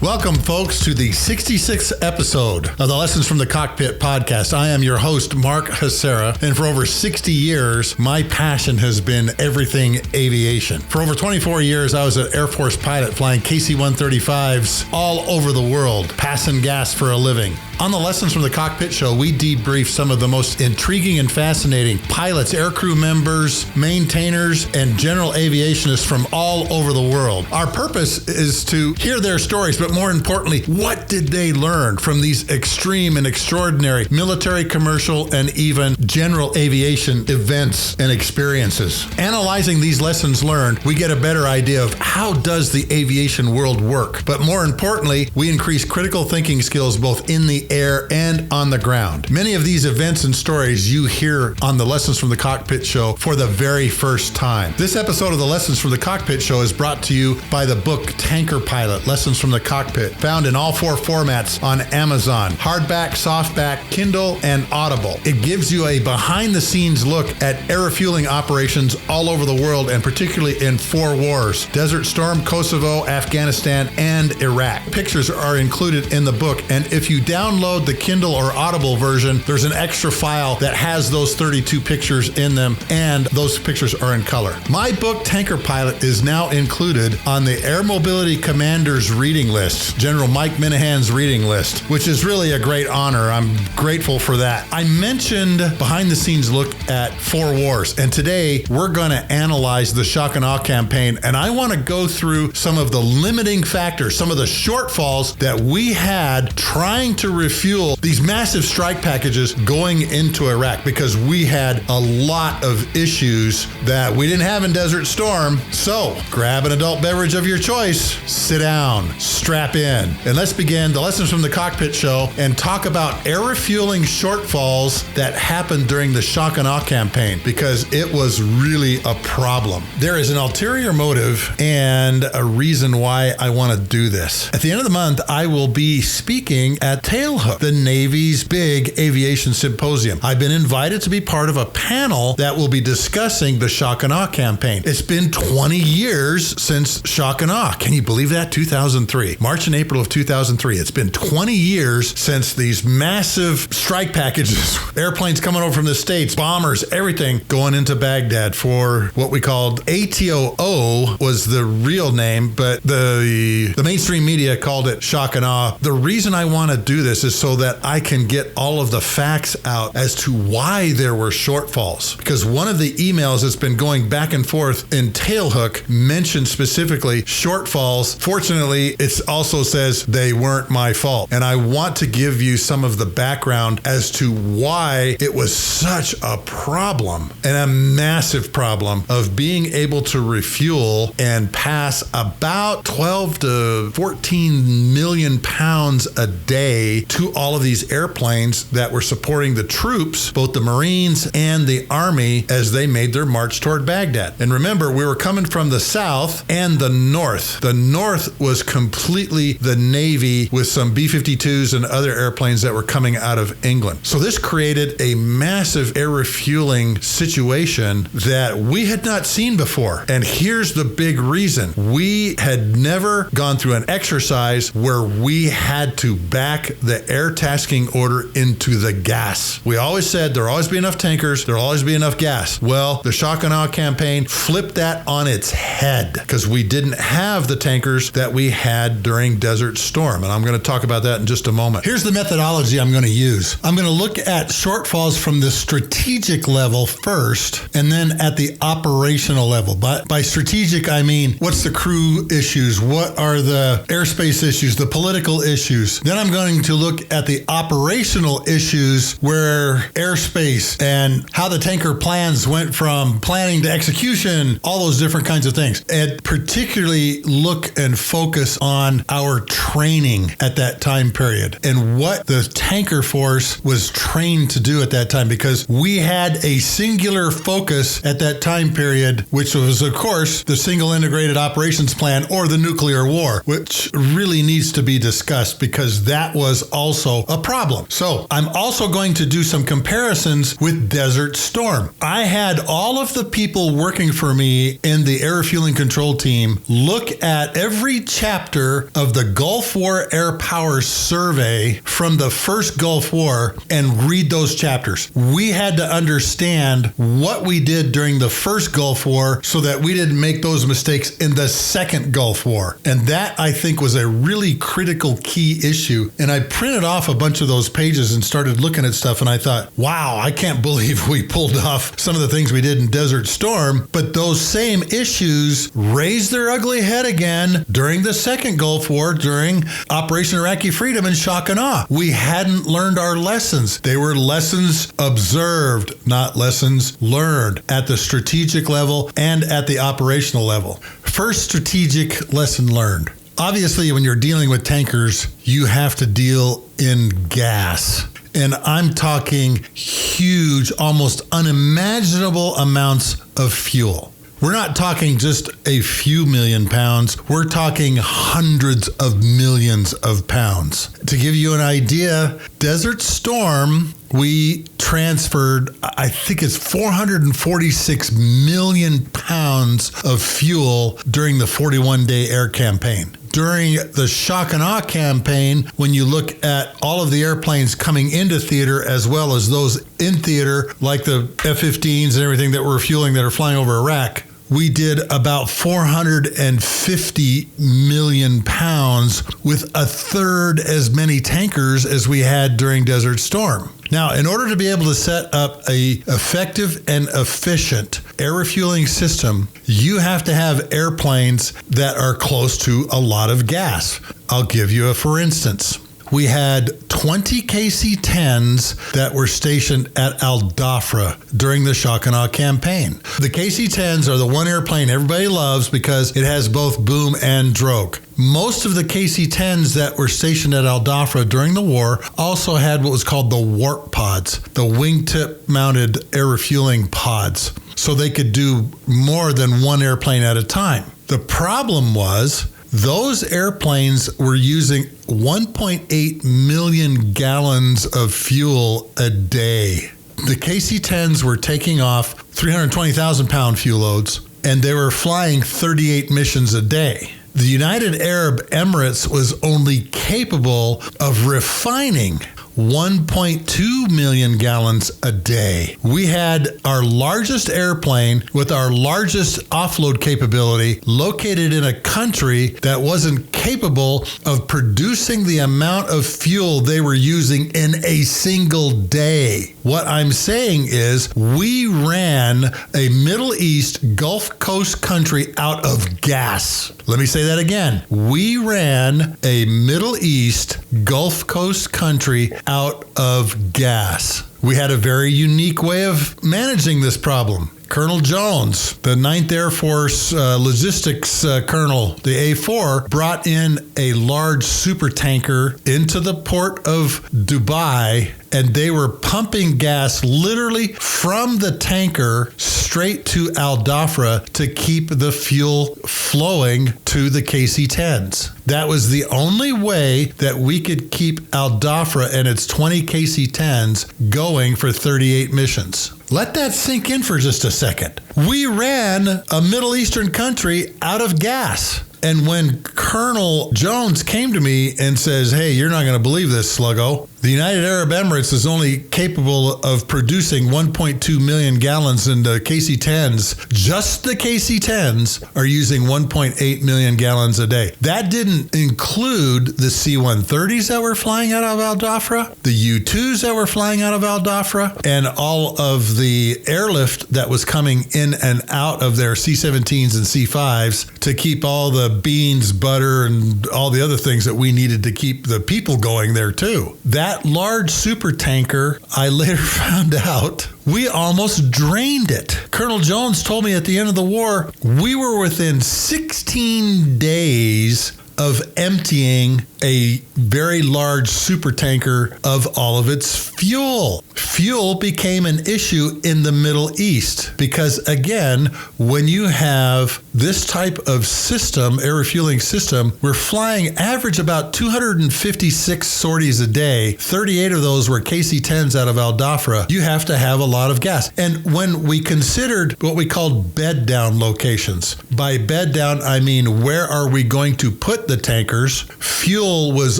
Welcome, folks, to the 66th episode of the Lessons from the Cockpit podcast. I am your host, Mark Hasera, and for over 60 years, my passion has been everything aviation. For over 24 years, I was an Air Force pilot flying KC-135s all over the world, passing gas for a living. On the Lessons from the Cockpit show, we debrief some of the most intriguing and fascinating pilots, aircrew members, maintainers, and general aviationists from all over the world. Our purpose is to hear their stories, but more importantly, what did they learn from these extreme and extraordinary military, commercial, and even general aviation events and experiences? Analyzing these lessons learned, we get a better idea of how does the aviation world work. But more importantly, we increase critical thinking skills both in the air and on the ground. Many of these events and stories you hear on the Lessons from the Cockpit show for the very first time. This episode of the Lessons from the Cockpit show is brought to you by the book Tanker Pilot, Lessons from the Cockpit, found in all 4 formats on Amazon: hardback, softback, Kindle, and Audible. It gives you a behind-the-scenes look at air refueling operations all over the world, and particularly in 4 wars: Desert Storm, Kosovo, Afghanistan, and Iraq. Pictures are included in the book, and if you download the Kindle or Audible version, there's an extra file that has those 32 pictures in them, and those pictures are in color. My book, Tanker Pilot, is now included on the Air Mobility Commander's reading list, General Mike Minahan's reading list, which is really a great honor. I'm grateful for that. I mentioned behind-the-scenes look at 4 wars, and today we're going to analyze the shock and awe campaign, and I want to go through some of the limiting factors, some of the shortfalls that we had trying to refuel these massive strike packages going into Iraq, because we had a lot of issues that we didn't have in Desert Storm. So grab an adult beverage of your choice, sit down, strap in, and let's begin the Lessons from the Cockpit show and talk about air refueling shortfalls that happened during the shock and awe campaign, because it was really a problem. There is an ulterior motive and a reason why I want to do this. At the end of the month, I will be speaking at Tailhook, the Navy's big aviation symposium. I've been invited to be part of a panel that will be discussing the shock and awe campaign. It's been 20 years since shock and awe. Can you believe that? 2003, March and April of 2003. It's been 20 years since these massive strike packages, airplanes coming over from the States, bombers, everything going into Baghdad for what we called ATOO was the real name, but the mainstream media called it shock and awe. The reason I want to do this is so that I can get all of the facts out as to why there were shortfalls. Because one of the emails that's been going back and forth in Tailhook mentioned specifically shortfalls. Fortunately, it also says they weren't my fault. And I want to give you some of the background as to why it was such a problem, and a massive problem, of being able to refuel and pass about 12 to 14 million pounds a day to all of these airplanes that were supporting the troops, both the Marines and the Army, as they made their march toward Baghdad. And remember, we were coming from the south and the north. The north was completely the Navy, with some B-52s and other airplanes that were coming out of England. So this created a massive air refueling situation that we had not seen before. And here's the big reason. We had never gone through an exercise where we had to back the air tasking order into the gas. We always said there'll always be enough tankers, there'll always be enough gas. Well, the shock and awe campaign flipped that on its head, because we didn't have the tankers that we had during Desert Storm. And I'm going to talk about that in just a moment. Here's the methodology I'm going to use. I'm going to look at shortfalls from the strategic level first, and then at the operational level. But by strategic, I mean, what's the crew issues? What are the airspace issues? The political issues? Then I'm going to look at the operational issues, where airspace and how the tanker plans went from planning to execution, all those different kinds of things. And particularly look and focus on our training at that time period and what the tanker force was trained to do at that time, because we had a singular focus at that time period, which was, of course, the single integrated operations plan, or the nuclear war, which really needs to be discussed, because that was all also a problem. So I'm also going to do some comparisons with Desert Storm. I had all of the people working for me in the Air Refueling Control Team look at every chapter of the Gulf War Airpower Survey from the first Gulf War and read those chapters. We had to understand what we did during the first Gulf War so that we didn't make those mistakes in the second Gulf War. And that, I think, was a really critical key issue. And I printed off a bunch of those pages and started looking at stuff, and I thought, wow, I can't believe we pulled off some of the things we did in Desert Storm. But those same issues raised their ugly head again during the second Gulf War, during Operation Iraqi Freedom and Shock and Awe. We hadn't learned our lessons. They were lessons observed, not lessons learned at the strategic level and at the operational level. First strategic lesson learned. Obviously, when you're dealing with tankers, you have to deal in gas. And I'm talking huge, almost unimaginable amounts of fuel. We're not talking just a few million pounds. We're talking hundreds of millions of pounds. To give you an idea, Desert Storm, we transferred, I think it's 446 million pounds of fuel during the 41-day air campaign. During the Shock and Awe campaign, when you look at all of the airplanes coming into theater as well as those in theater, like the F-15s and everything that we're fueling that are flying over Iraq, we did about 450 million pounds with a third as many tankers as we had during Desert Storm. Now, in order to be able to set up a effective and efficient air refueling system, you have to have airplanes that are close to a lot of gas. I'll give you a for instance. We had 20 KC-10s that were stationed at Al Dhafra during the Shock and Awe campaign. The KC-10s are the one airplane everybody loves because it has both boom and drogue. Most of the KC-10s that were stationed at Al Dhafra during the war also had what was called the warp pods, the wingtip mounted air refueling pods, so they could do more than one airplane at a time. The problem was those airplanes were using 1.8 million gallons of fuel a day. The KC-10s were taking off 320,000 pound fuel loads, and they were flying 38 missions a day. The United Arab Emirates was only capable of refining 1.2 million gallons a day. We had our largest airplane with our largest offload capability located in a country that wasn't capable of producing the amount of fuel they were using in a single day. What I'm saying is we ran a Middle East Gulf Coast country out of gas. Let me say that again. We ran a Middle East Gulf Coast country out of gas. We had a very unique way of managing this problem. Colonel Jones, the 9th Air Force logistics colonel, the A4, brought in a large super tanker into the port of Dubai, and they were pumping gas literally from the tanker straight to Al Dhafra to keep the fuel flowing to the KC-10s. That was the only way that we could keep Al Dhafra and its 20 KC-10s going for 38 missions. Let that sink in for just a second. We ran a Middle Eastern country out of gas. And when Colonel Jones came to me and says, hey, you're not going to believe this, Sluggo. The United Arab Emirates is only capable of producing 1.2 million gallons, and the KC-10s, just the KC-10s, are using 1.8 million gallons a day. That didn't include the C-130s that were flying out of Al Dhafra, the U-2s that were flying out of Al Dhafra, and all of the airlift that was coming in and out of their C-17s and C-5s to keep all the beans, butter, and all the other things that we needed to keep the people going there too. That large super tanker, I later found out, we almost drained it. Colonel Jones told me at the end of the war, we were within 16 days of emptying a very large supertanker of all of its fuel. Fuel became an issue in the Middle East because, again, when you have this type of system, air refueling system, we're flying average about 256 sorties a day. 38 of those were KC-10s out of Al Dhafra. You have to have a lot of gas. And when we considered what we called bed down locations, by bed down, I mean, where are we going to put the tankers? Fuel was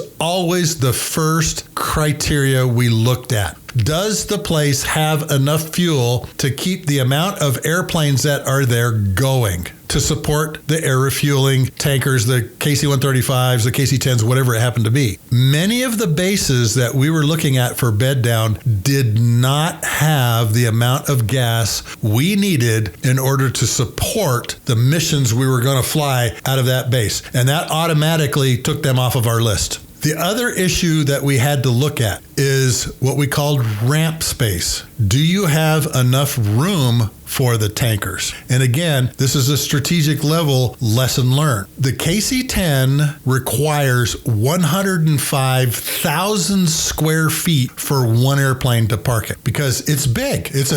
always the first criteria we looked at. Does the place have enough fuel to keep the amount of airplanes that are there going to support the air refueling tankers, the KC-135s, the KC-10s, whatever it happened to be? Many of the bases that we were looking at for bed down did not have the amount of gas we needed in order to support the missions we were going to fly out of that base. And that automatically took them off of our list. The other issue that we had to look at is what we called ramp space. Do you have enough room for the tankers? And again, this is a strategic level lesson learned. The KC-10 requires 105,000 square feet for one airplane to park it because it's big. It's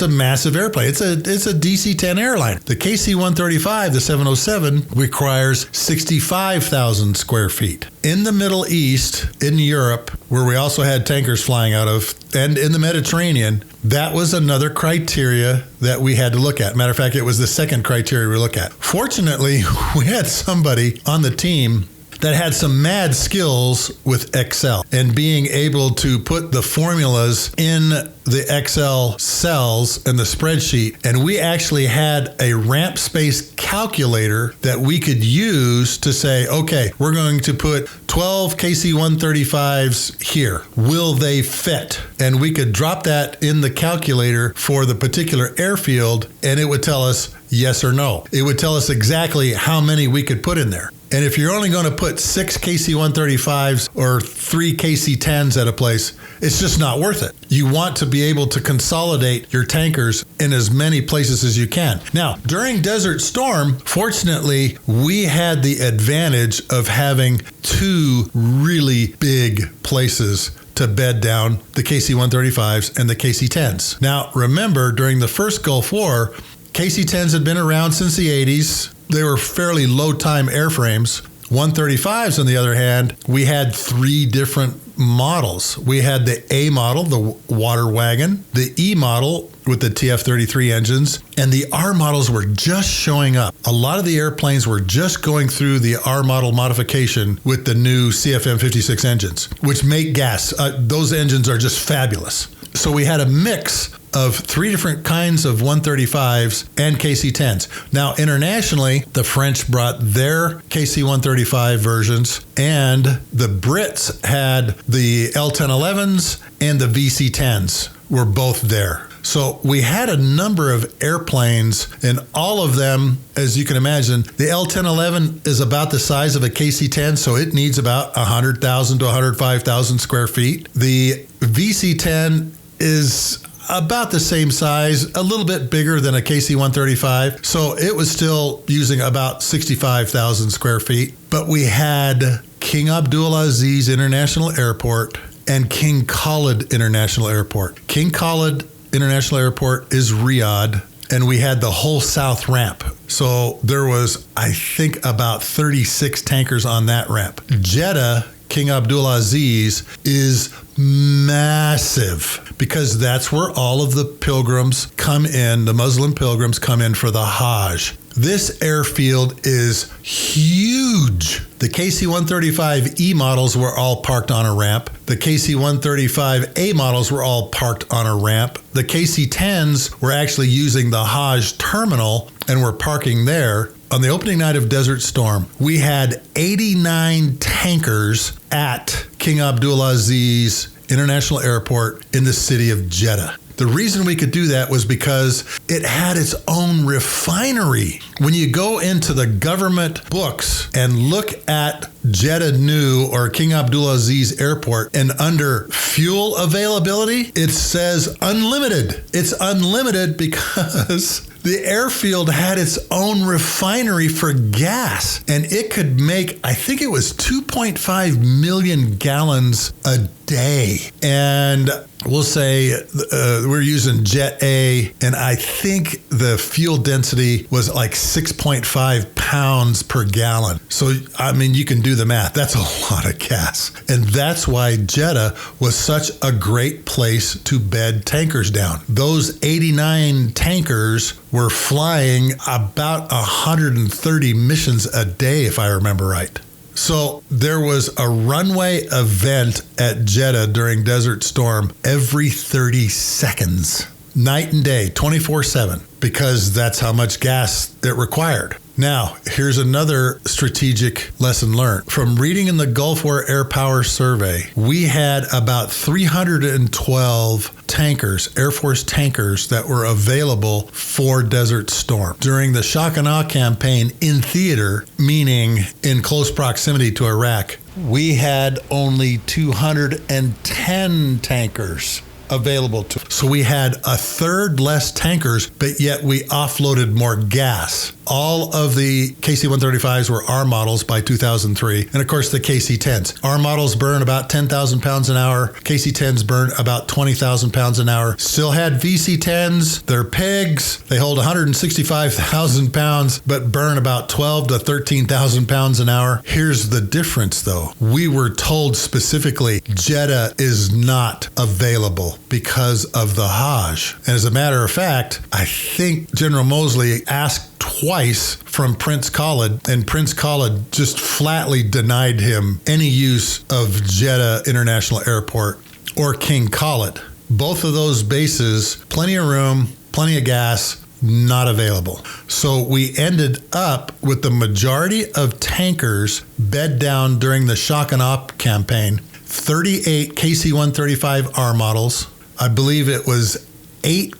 a massive airplane. It's a DC-10 airline. The KC-135, the 707, requires 65,000 square feet. In the Middle East, in Europe, where we also had tankers flying out of, and in the Mediterranean, that was another criteria that we had to look at. Matter of fact, it was the second criteria we look at. Fortunately, we had somebody on the team that had some mad skills with Excel and being able to put the formulas in the Excel cells and the spreadsheet. And we actually had a ramp space calculator that we could use to say, okay, we're going to put 12 KC-135s here. Will they fit? And we could drop that in the calculator for the particular airfield, and it would tell us yes or no. It would tell us exactly how many we could put in there. And if you're only going to put 6 KC-135s or 3 KC-10s at a place, it's just not worth it. You want to be able to consolidate your tankers in as many places as you can. Now, during Desert Storm, fortunately, we had the advantage of having 2 really big places to bed down the KC-135s and the KC-10s. Now, remember, during the first Gulf War, KC-10s had been around since the 80s. They were fairly low-time airframes. 135s, on the other hand, we had 3 different models. We had the A model, the water wagon, the E model with the TF-33 engines, and the R models were just showing up. A lot of the airplanes were just going through the R model modification with the new CFM56 engines, which make gas. Those engines are just fabulous. So we had a mix of 3 different kinds of 135s and KC-10s. Now, internationally, the French brought their KC-135 versions, and the Brits had the L-1011s and the VC-10s were both there. So we had a number of airplanes, and all of them, as you can imagine, the L-1011 is about the size of a KC-10, so it needs about 100,000 to 105,000 square feet. The VC-10 is about the same size, a little bit bigger than a KC-135. So it was still using about 65,000 square feet. But we had King Abdulaziz International Airport and King Khalid International Airport. King Khalid International Airport is Riyadh, and we had the whole south ramp. So there was, I think, about 36 tankers on that ramp. Jeddah, King Abdulaziz, is massive because that's where all of the pilgrims come in, the Muslim pilgrims come in for the Hajj. This airfield is huge. The KC-135E models were all parked on a ramp. The KC-135A models were all parked on a ramp. The KC-10s were actually using the Hajj terminal and were parking there. On the opening night of Desert Storm, we had 89 tankers at King Abdulaziz International Airport in the city of Jeddah. The reason we could do that was because it had its own refinery. When you go into the government books and look at Jeddah New or King Abdulaziz Airport, and under fuel availability, it says unlimited. It's unlimited because The airfield had its own refinery for gas, and it could make, I think it was 2.5 million gallons a day. And we'll say we're using Jet A, and I think the fuel density was like 6.5 pounds per gallon. So, I mean, you can do the math. That's a lot of gas. And that's why Jeddah was such a great place to bed tankers down. Those 89 tankers were flying about 130 missions a day, if I remember right. So there was a runway event at Jeddah during Desert Storm every 30 seconds, night and day, 24/7, because that's how much gas it required. Now, here's another strategic lesson learned. From reading in the Gulf War Airpower Survey, we had about 312 tankers, Air Force tankers, that were available for Desert Storm. During the shock and awe campaign in theater, meaning in close proximity to Iraq, we had only 210 tankers available to. So we had a third less tankers, but yet we offloaded more gas. All of the KC-135s were R models by 2003. And of course, the KC-10s. R models burn about 10,000 pounds an hour. KC-10s burn about 20,000 pounds an hour. Still had VC-10s. They're pigs. They hold 165,000 pounds, but burn about 12 to 13,000 pounds an hour. Here's the difference, though. We were told specifically Jeddah is not available because of the Hajj. And as a matter of fact, I think General Moseley asked twice from Prince Khalid, and Prince Khalid just flatly denied him any use of Jeddah International Airport or King Khalid. Both of those bases, plenty of room, plenty of gas, not available. So we ended up with the majority of tankers bed down during the shock and awe campaign. 38 KC-135R models. I believe it was 12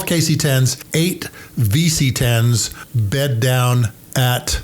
KC-10s, 8 VC-10s bed down at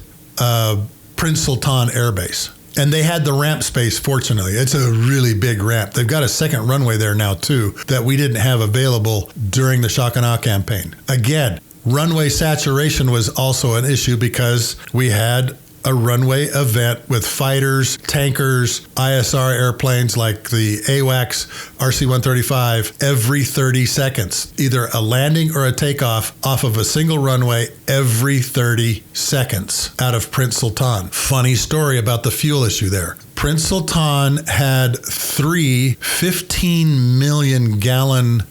Prince Sultan Air Base. And they had the ramp space, fortunately. It's a really big ramp. They've got a second runway there now, too, that we didn't have available during the shock and awe campaign. Again, runway saturation was also an issue because we had a runway event with fighters, tankers, ISR airplanes like the AWACS RC-135 every 30 seconds. Either a landing or a takeoff off of a single runway every 30 seconds out of Prince Sultan. Funny story about the fuel issue there. Prince Sultan had 3 15 million gallon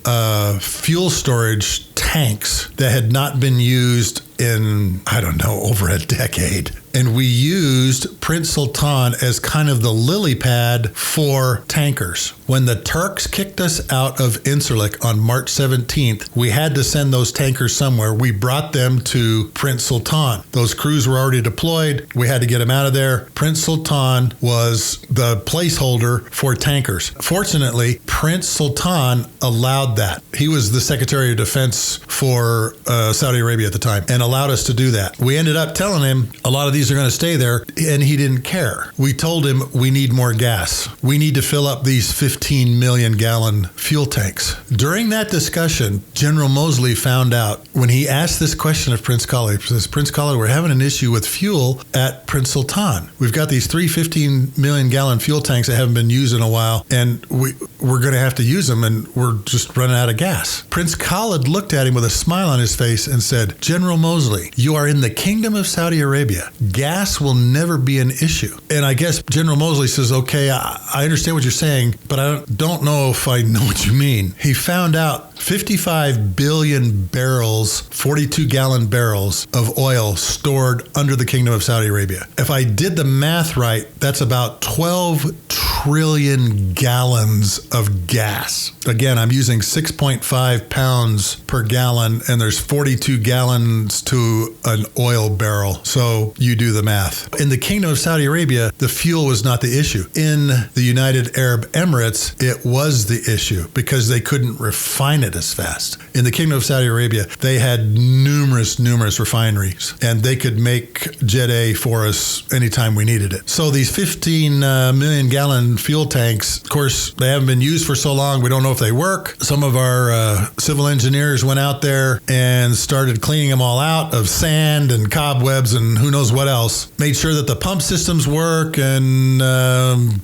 fuel storage tanks that had not been used in, I don't know, over a decade. And we used Prince Sultan as kind of the lily pad for tankers. When the Turks kicked us out of Incirlik on March 17th, we had to send those tankers somewhere. We brought them to Prince Sultan. Those crews were already deployed. We had to get them out of there. Prince Sultan was the placeholder for tankers. Fortunately, Prince Sultan allowed that. He was the Secretary of Defense for Saudi Arabia at the time and allowed us to do that. We ended up telling him a lot of these are going to stay there, and he didn't care. We told him we need more gas. We need to fill up these 15 million gallon fuel tanks. During that discussion, General Moseley found out when he asked this question of Prince Khalid, he says, Prince Khalid, we're having an issue with fuel at Prince Sultan. We've got these 3 15 million gallon fuel tanks that haven't been used in a while, and we're going to have to use them, and we're just running out of gas. Prince Khalid looked at him with a smile on his face and said, General Moseley, you are in the Kingdom of Saudi Arabia. Gas will never be an issue. And I guess General Moseley says, okay, I understand what you're saying, but I don't know if I know what you mean. He found out 55 billion barrels, 42-gallon barrels of oil stored under the Kingdom of Saudi Arabia. If I did the math right, that's about 12 trillion gallons of gas. Again, I'm using 6.5 pounds per gallon, and there's 42 gallons to an oil barrel. So you do the math. In the Kingdom of Saudi Arabia, the fuel was not the issue. In the United Arab Emirates, it was the issue because they couldn't refine it as fast. In the Kingdom of Saudi Arabia, they had numerous refineries, and they could make Jet A for us anytime we needed it. So these 15 million gallons gallon fuel tanks. Of course, they haven't been used for so long, we don't know if they work. Some of our civil engineers went out there and started cleaning them all out of sand and cobwebs and who knows what else. Made sure that the pump systems work and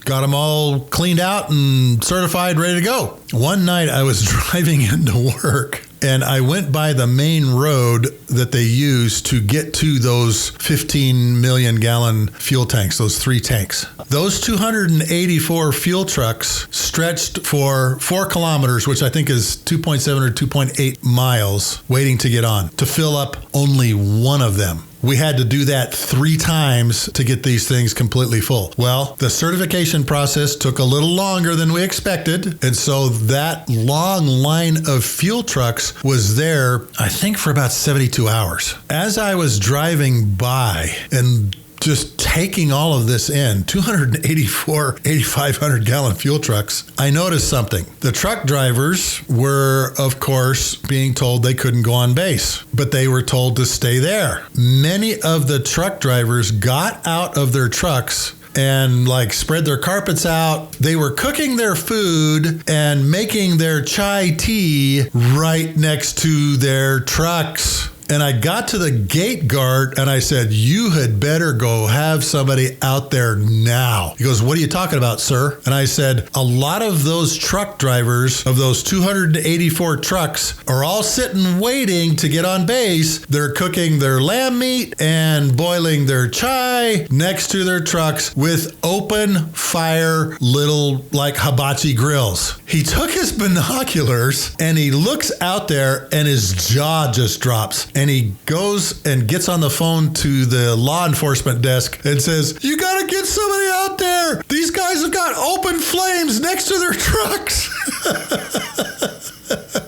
got them all cleaned out and certified, ready to go. One night I was driving into work and I went by the main road that they use to get to those 15 million gallon fuel tanks, those 3 tanks. Those 284 fuel trucks stretched for 4 kilometers, which I think is 2.7 or 2.8 miles, waiting to get on, to fill up only one of them. We had to do that 3 times to get these things completely full. Well, the certification process took a little longer than we expected. And so that long line of fuel trucks was there, I think, for about 72 hours. As I was driving by and just taking all of this in, 284 8,500 gallon fuel trucks, I noticed something. The truck drivers were, of course, being told they couldn't go on base, but they were told to stay there. Many of the truck drivers got out of their trucks and spread their carpets out. They were cooking their food and making their chai tea right next to their trucks. And I got to the gate guard and I said, "You had better go have somebody out there now." He goes, "What are you talking about, sir?" And I said, "A lot of those truck drivers of those 284 trucks are all sitting waiting to get on base. They're cooking their lamb meat and boiling their chai next to their trucks with open fire little hibachi grills." He took his binoculars and he looks out there and his jaw just drops. And he goes and gets on the phone to the law enforcement desk and says, "You got to get somebody out there. These guys have got open flames next to their trucks."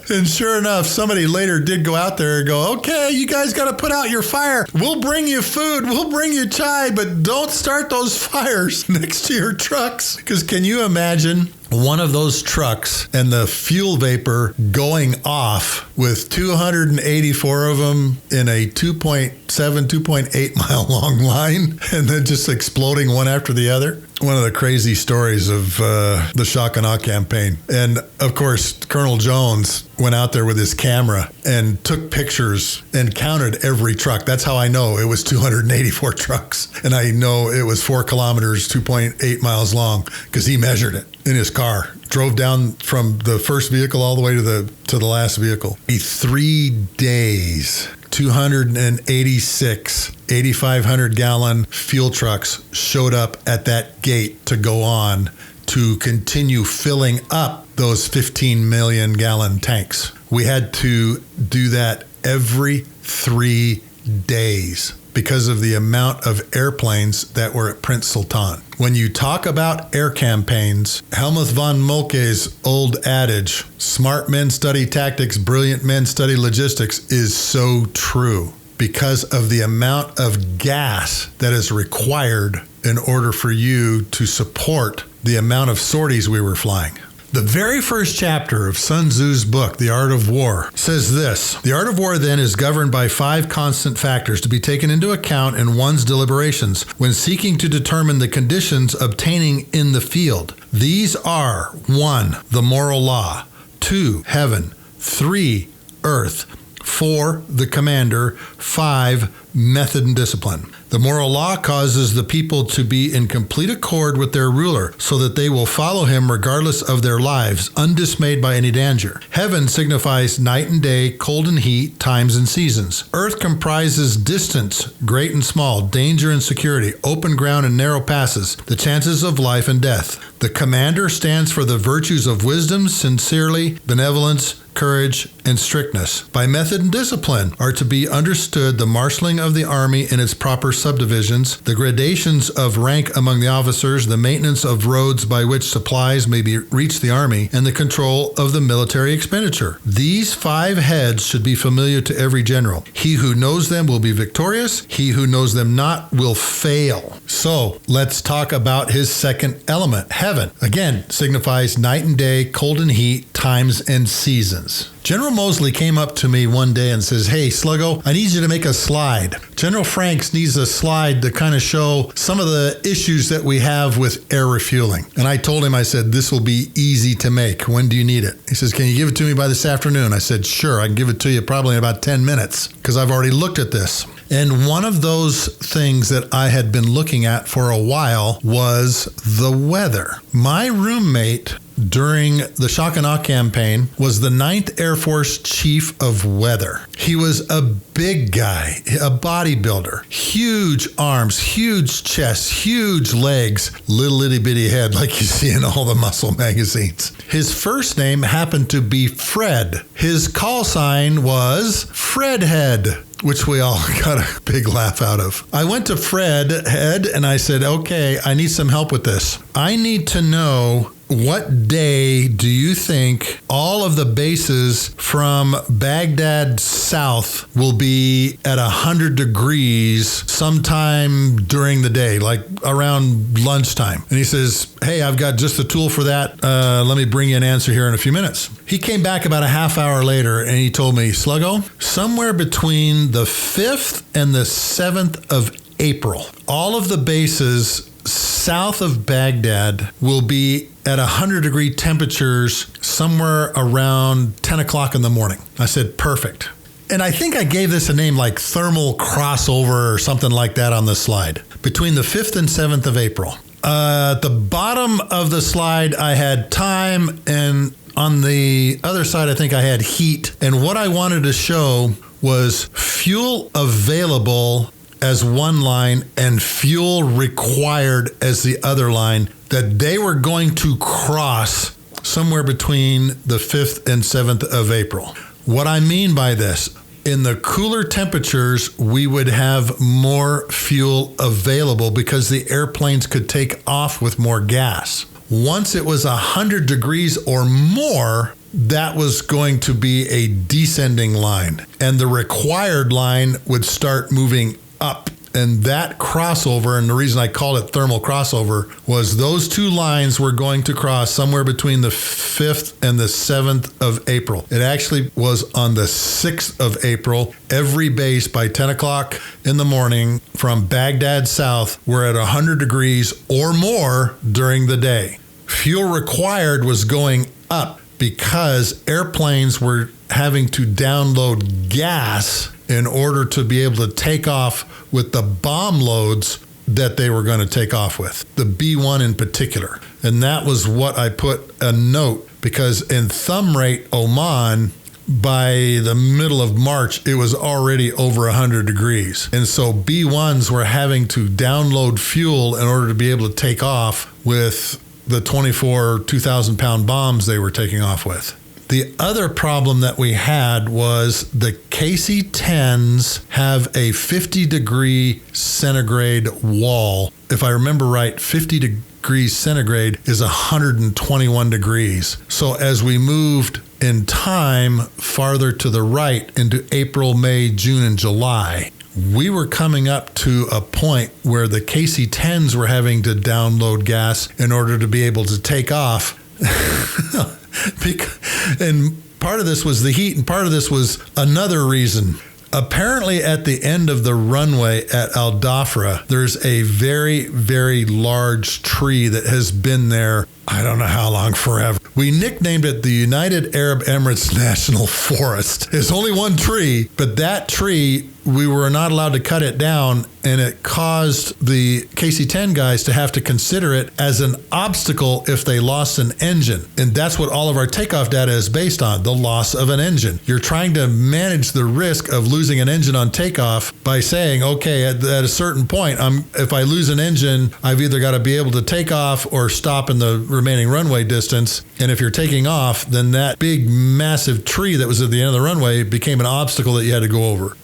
And sure enough, somebody later did go out there and go, "Okay, you guys got to put out your fire. We'll bring you food. We'll bring you chai, but don't start those fires next to your trucks." Because can you imagine one of those trucks and the fuel vapor going off with 284 of them in a 2.7, 2.8 mile long line and then just exploding one after the other? One of the crazy stories of the shock and awe campaign. And of course, Colonel Jones went out there with his camera and took pictures and counted every truck. That's how I know it was 284 trucks. And I know it was 4 kilometers, 2.8 miles long, because he measured it in his car. Drove down from the first vehicle all the way to the last vehicle. 3 days. 286 8,500 gallon fuel trucks showed up at that gate to go on to continue filling up those 15 million gallon tanks. We had to do that every 3 days because of the amount of airplanes that were at Prince Sultan. When you talk about air campaigns, Helmuth von Moltke's old adage, "Smart men study tactics, brilliant men study logistics," is so true because of the amount of gas that is required in order for you to support the amount of sorties we were flying. The very first chapter of Sun Tzu's book, The Art of War, says this: "The art of war then is governed by 5 constant factors to be taken into account in one's deliberations when seeking to determine the conditions obtaining in the field. These are 1. The moral law, 2. Heaven, 3. Earth, 4. The commander, 5. Method and discipline. The moral law causes the people to be in complete accord with their ruler, so that they will follow him regardless of their lives, undismayed by any danger. Heaven signifies night and day, cold and heat, times and seasons. Earth comprises distance, great and small, danger and security, open ground and narrow passes, the chances of life and death. The commander stands for the virtues of wisdom, sincerity, benevolence, courage, and strictness. By method and discipline are to be understood the marshaling of the army in its proper subdivisions, the gradations of rank among the officers, the maintenance of roads by which supplies may reach the army, and the control of the military expenditure. These 5 heads should be familiar to every general. He who knows them will be victorious. He who knows them not will fail." So let's talk about his second element, heaven. Again, signifies night and day, cold and heat, times and seasons. General Moseley came up to me one day and says, "Hey, Sluggo, I need you to make a slide. General Franks needs a slide to kind of show some of the issues that we have with air refueling." And I told him, I said, "This will be easy to make. When do you need it?" He says, "Can you give it to me by this afternoon?" I said, "Sure, I can give it to you probably in about 10 minutes because I've already looked at this." And one of those things that I had been looking at for a while was the weather. My roommate during the Shock and Awe campaign was the 9th Air Force Chief of Weather. He was a big guy, a bodybuilder, huge arms, huge chest, huge legs, little itty bitty head like you see in all the muscle magazines. His first name happened to be Fred. His call sign was Fredhead, which we all got a big laugh out of. I went to Fredhead and I said, "Okay, I need some help with this. I need to know, what day do you think all of the bases from Baghdad south will be at 100 degrees sometime during the day, like around lunchtime?" And he says, "Hey, I've got just the tool for that. Let me bring you an answer here in a few minutes." He came back about a half hour later and he told me, "Sluggo, somewhere between the 5th and the 7th of April, all of the bases south of Baghdad will be at 100-degree temperatures somewhere around 10 o'clock in the morning." I said, "Perfect." And I think I gave this a name like thermal crossover or something like that on the slide. Between the 5th and 7th of April. At the bottom of the slide, I had time, and on the other side, I think I had heat. And what I wanted to show was fuel available as one line and fuel required as the other line, that they were going to cross somewhere between the 5th and 7th of April. What I mean by this, in the cooler temperatures, we would have more fuel available because the airplanes could take off with more gas. Once it was 100 degrees or more, that was going to be a descending line, and the required line would start moving up. And that crossover, and the reason I called it thermal crossover, was those two lines were going to cross somewhere between the 5th and the 7th of April. It actually was on the 6th of April. Every base by 10 o'clock in the morning from Baghdad south were at 100 degrees or more during the day. Fuel required was going up because airplanes were having to download gas in order to be able to take off with the bomb loads that they were going to take off with, the B-1 in particular. And that was what I put a note, because in thumb rate Oman, by the middle of March, it was already over 100 degrees. And so B-1s were having to download fuel in order to be able to take off with the 24 2,000-pound bombs they were taking off with. The other problem that we had was the KC-10s have a 50-degree centigrade wall. If I remember right, 50 degrees centigrade is 121 degrees. So as we moved in time farther to the right into April, May, June, and July, we were coming up to a point where the KC-10s were having to download gas in order to be able to take off. And part of this was the heat, and part of this was another reason. Apparently, at the end of the runway at Al Dhafra, there's a very, very large tree that has been there, I don't know how long, forever. We nicknamed it the United Arab Emirates National Forest. It's only one tree, but that tree, we were not allowed to cut it down, and it caused the KC-10 guys to have to consider it as an obstacle if they lost an engine. And that's what all of our takeoff data is based on, the loss of an engine. You're trying to manage the risk of losing an engine on takeoff by saying, okay, at a certain point, if I lose an engine, I've either got to be able to take off or stop in the remaining runway distance. And if you're taking off, then that big, massive tree that was at the end of the runway became an obstacle that you had to go over.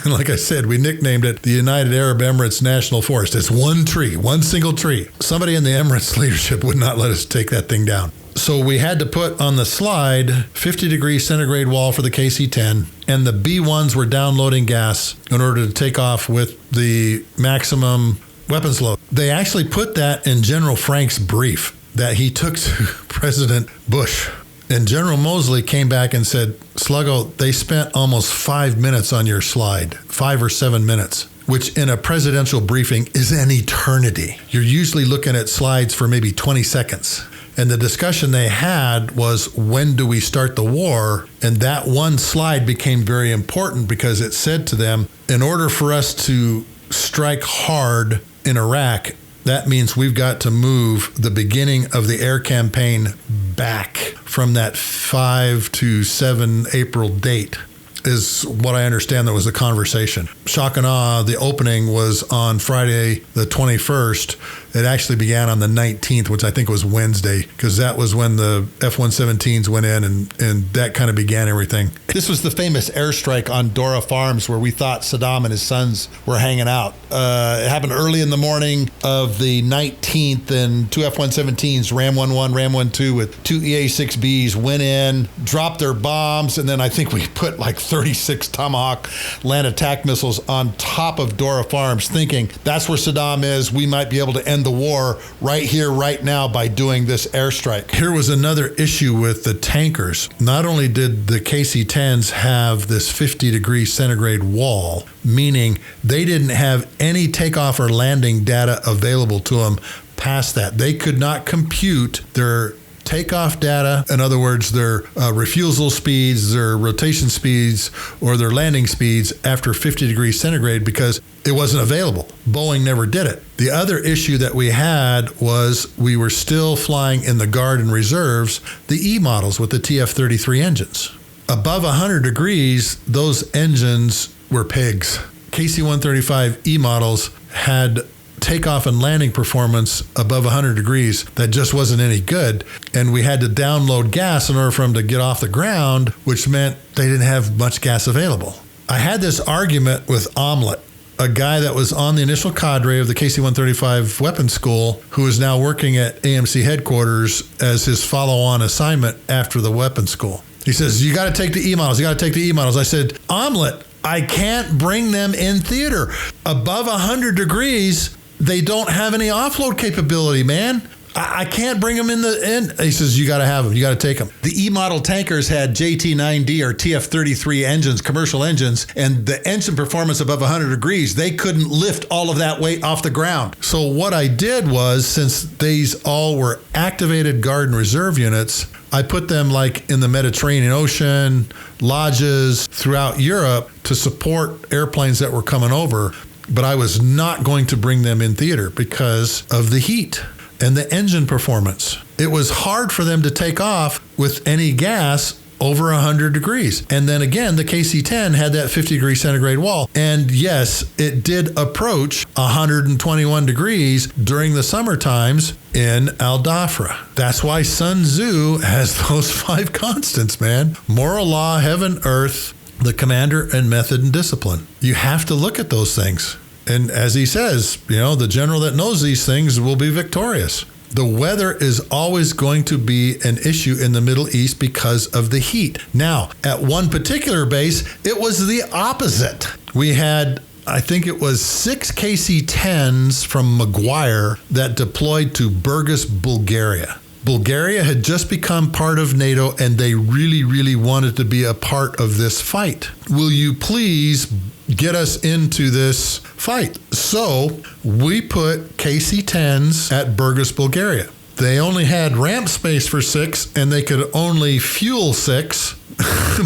Like I said, we nicknamed it the United Arab Emirates National Forest. It's one tree, one single tree. Somebody in the Emirates leadership would not let us take that thing down. So we had to put on the slide 50-degree centigrade wall for the KC-10, and the B-1s were downloading gas in order to take off with the maximum weapons load. They actually put that in General Frank's brief that he took to President Bush. And General Moseley came back and said, Sluggo, they spent almost 5 minutes on your slide, 5 or 7 minutes, which in a presidential briefing is an eternity. You're usually looking at slides for maybe 20 seconds. And the discussion they had was, when do we start the war? And that one slide became very important because it said to them, in order for us to strike hard in Iraq, that means we've got to move the beginning of the air campaign back from that 5 to 7 April date, is what I understand that was the conversation. Shock and awe, the opening was on Friday the 21st. It actually began on the 19th, which I think was Wednesday, because that was when the F-117s went in and that kind of began everything. This was the famous airstrike on Dora Farms where we thought Saddam and his sons were hanging out. It happened early in the morning of the 19th, and 2 F-117s, Ram 11, Ram 12 with 2 EA-6Bs went in, dropped their bombs, and then I think we put like 36 Tomahawk land attack missiles on top of Dora Farms, thinking that's where Saddam is. We might be able to end the war right here, right now by doing this airstrike. Here was another issue with the tankers. Not only did the KC-10s have this 50-degree centigrade wall, meaning they didn't have any takeoff or landing data available to them past that. They could not compute their takeoff data, in other words, their refusal speeds, their rotation speeds, or their landing speeds after 50 degrees centigrade because it wasn't available. Boeing never did it. The other issue that we had was we were still flying in the Guard and Reserves, the E models with the TF-33 engines. Above 100 degrees, those engines were pigs. KC-135 E models had takeoff and landing performance above 100 degrees that just wasn't any good. And we had to download gas in order for them to get off the ground, which meant they didn't have much gas available. I had this argument with Omelette, a guy that was on the initial cadre of the KC-135 weapons school, who is now working at AMC headquarters as his follow-on assignment after the weapons school. He says, you got to take the E models. You got to take the E models. I said, Omelette, I can't bring them in theater. Above 100 degrees, they don't have any offload capability, man. I can't bring them in the end. He says, you got to have them. You got to take them. The E-model tankers had JT9D or TF-33 engines, commercial engines, and the engine performance above 100 degrees, they couldn't lift all of that weight off the ground. So what I did was, since these all were activated Guard and Reserve units, I put them like in the Mediterranean Ocean, lodges throughout Europe to support airplanes that were coming over. But I was not going to bring them in theater because of the heat and the engine performance. It was hard for them to take off with any gas over 100 degrees. And then again, the KC-10 had that 50 degree centigrade wall. And yes, it did approach 121 degrees during the summer times in Al Dhafra. That's why Sun Tzu has those 5 constants, man. Moral law, heaven, earth, the commander, and method and discipline. You have to look at those things. And as he says, the general that knows these things will be victorious. The weather is always going to be an issue in the Middle East because of the heat. Now, at one particular base, it was the opposite. We had, I think it was 6 KC-10s from McGuire that deployed to Burgas, Bulgaria. Bulgaria had just become part of NATO, and they really, really wanted to be a part of this fight. Will you please get us into this fight? So we put KC-10s at Burgas, Bulgaria. They only had ramp space for 6, and they could only fuel 6.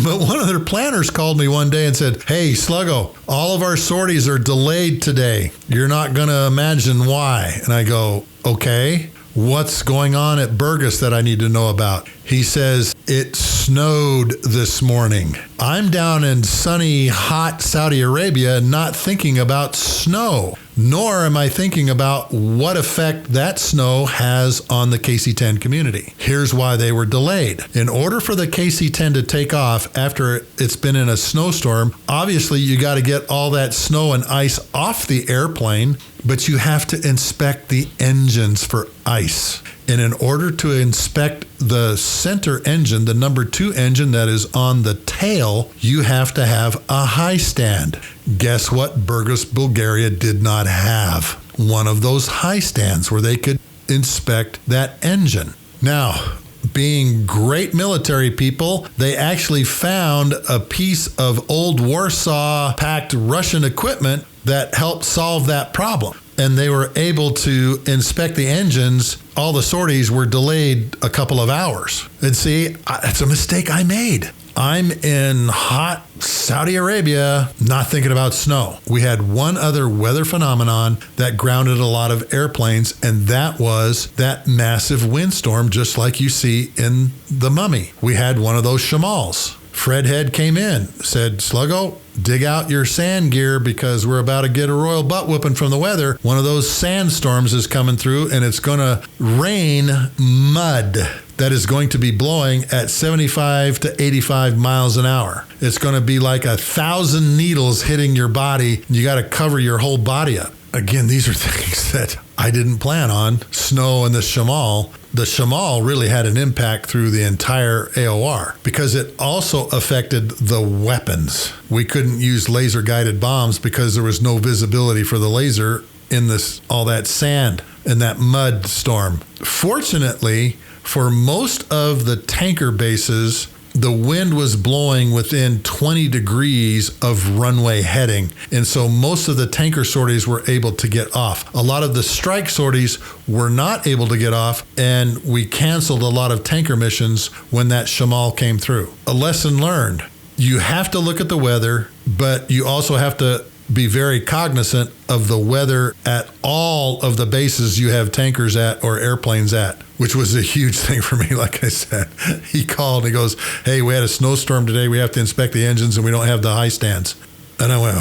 But one of their planners called me one day and said, hey, Sluggo, all of our sorties are delayed today. You're not going to imagine why. And I go, okay. What's going on at Burgas that I need to know about? He says, it snowed this morning. I'm down in sunny, hot Saudi Arabia not thinking about snow, nor am I thinking about what effect that snow has on the KC-10 community. Here's why they were delayed. In order for the KC-10 to take off after it's been in a snowstorm, obviously you got to get all that snow and ice off the airplane, but you have to inspect the engines for ice. And in order to inspect the center engine, the number 2 engine that is on the tail, you have to have a high stand. Guess what Burgas, Bulgaria did not have? One of those high stands where they could inspect that engine. Now, being great military people, they actually found a piece of old Warsaw-packed Russian equipment that helped solve that problem. And they were able to inspect the engines. All the sorties were delayed a couple of hours. And see, that's a mistake I made. I'm in hot Saudi Arabia, not thinking about snow. We had one other weather phenomenon that grounded a lot of airplanes, and that was that massive windstorm, just like you see in The Mummy. We had one of those shamals. Fred Head came in, said, Sluggo, dig out your sand gear because we're about to get a royal butt whooping from the weather. One of those sandstorms is coming through, and it's going to rain mud that is going to be blowing at 75 to 85 miles an hour. It's going to be like 1,000 needles hitting your body. You got to cover your whole body up. Again, these are things that I didn't plan on. Snow and the shamal. The shamal really had an impact through the entire AOR because it also affected the weapons. We couldn't use laser-guided bombs because there was no visibility for the laser in all that sand and that mud storm. Fortunately, for most of the tanker bases, the wind was blowing within 20 degrees of runway heading. And so most of the tanker sorties were able to get off. A lot of the strike sorties were not able to get off, and we canceled a lot of tanker missions when that shamal came through. A lesson learned. You have to look at the weather, but you also have to be very cognizant of the weather at all of the bases you have tankers at or airplanes at, which was a huge thing for me. Like I said, he called and he goes, hey, we had a snowstorm today. We have to inspect the engines and we don't have the high stands. And I went,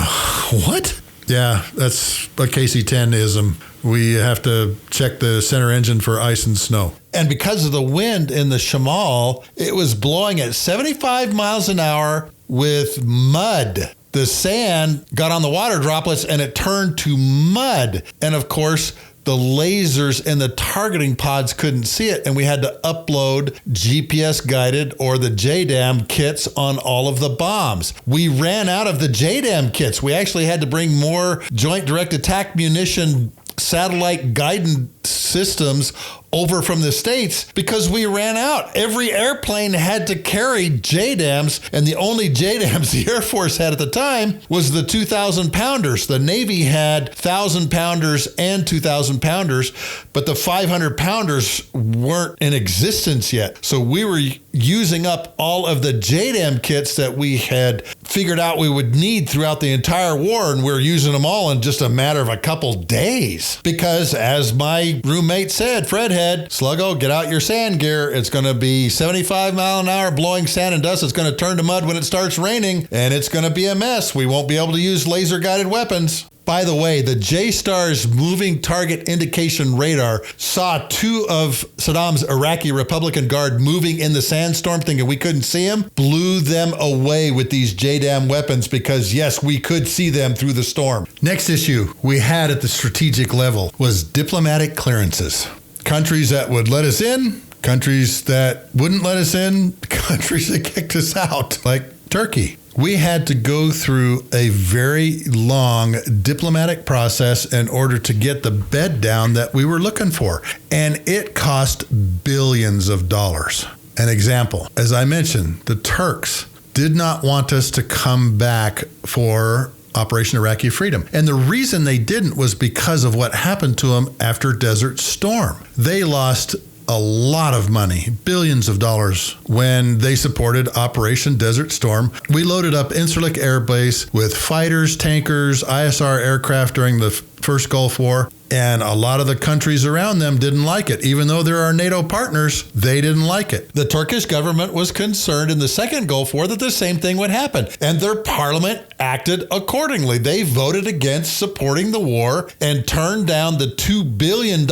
what? Yeah, that's a KC-10-ism. We have to check the center engine for ice and snow. And because of the wind in the shamal, it was blowing at 75 miles an hour with mud. The sand got on the water droplets and it turned to mud. And of course, the lasers in the targeting pods couldn't see it. And we had to upload GPS guided or the JDAM kits on all of the bombs. We ran out of the JDAM kits. We actually had to bring more Joint Direct Attack Munition satellite guidance systems over from the States because we ran out. Every airplane had to carry JDAMs, and the only JDAMs the Air Force had at the time was the 2,000 pounders. The Navy had 1,000 pounders and 2,000 pounders, but the 500 pounders weren't in existence yet. So we were using up all of the JDAM kits that we had figured out we would need throughout the entire war, and we were using them all in just a matter of a couple days. Because as my roommate said, Fred Head, Sluggo, get out your sand gear. It's going to be 75 mile an hour blowing sand and dust. It's going to turn to mud when it starts raining, and it's going to be a mess. We won't be able to use laser-guided weapons. By the way, the J-STARS moving target indication radar saw two of Saddam's Iraqi Republican Guard moving in the sandstorm, thinking we couldn't see them, blew them away with these JDAM weapons because, yes, we could see them through the storm. Next issue we had at the strategic level was diplomatic clearances. Countries that would let us in, countries that wouldn't let us in, countries that kicked us out, like Turkey. We had to go through a very long diplomatic process in order to get the bed down that we were looking for. And it cost billions of dollars. An example, as I mentioned, the Turks did not want us to come back for Operation Iraqi Freedom. And the reason they didn't was because of what happened to them after Desert Storm. They lost a lot of money, billions of dollars, when they supported Operation Desert Storm. We loaded up Incirlik Air Base with fighters, tankers, ISR aircraft during the first Gulf War, and a lot of the countries around them didn't like it. Even though they're our NATO partners, they didn't like it. The Turkish government was concerned in the second Gulf War that the same thing would happen, and their parliament acted accordingly. They voted against supporting the war and turned down the $2 billion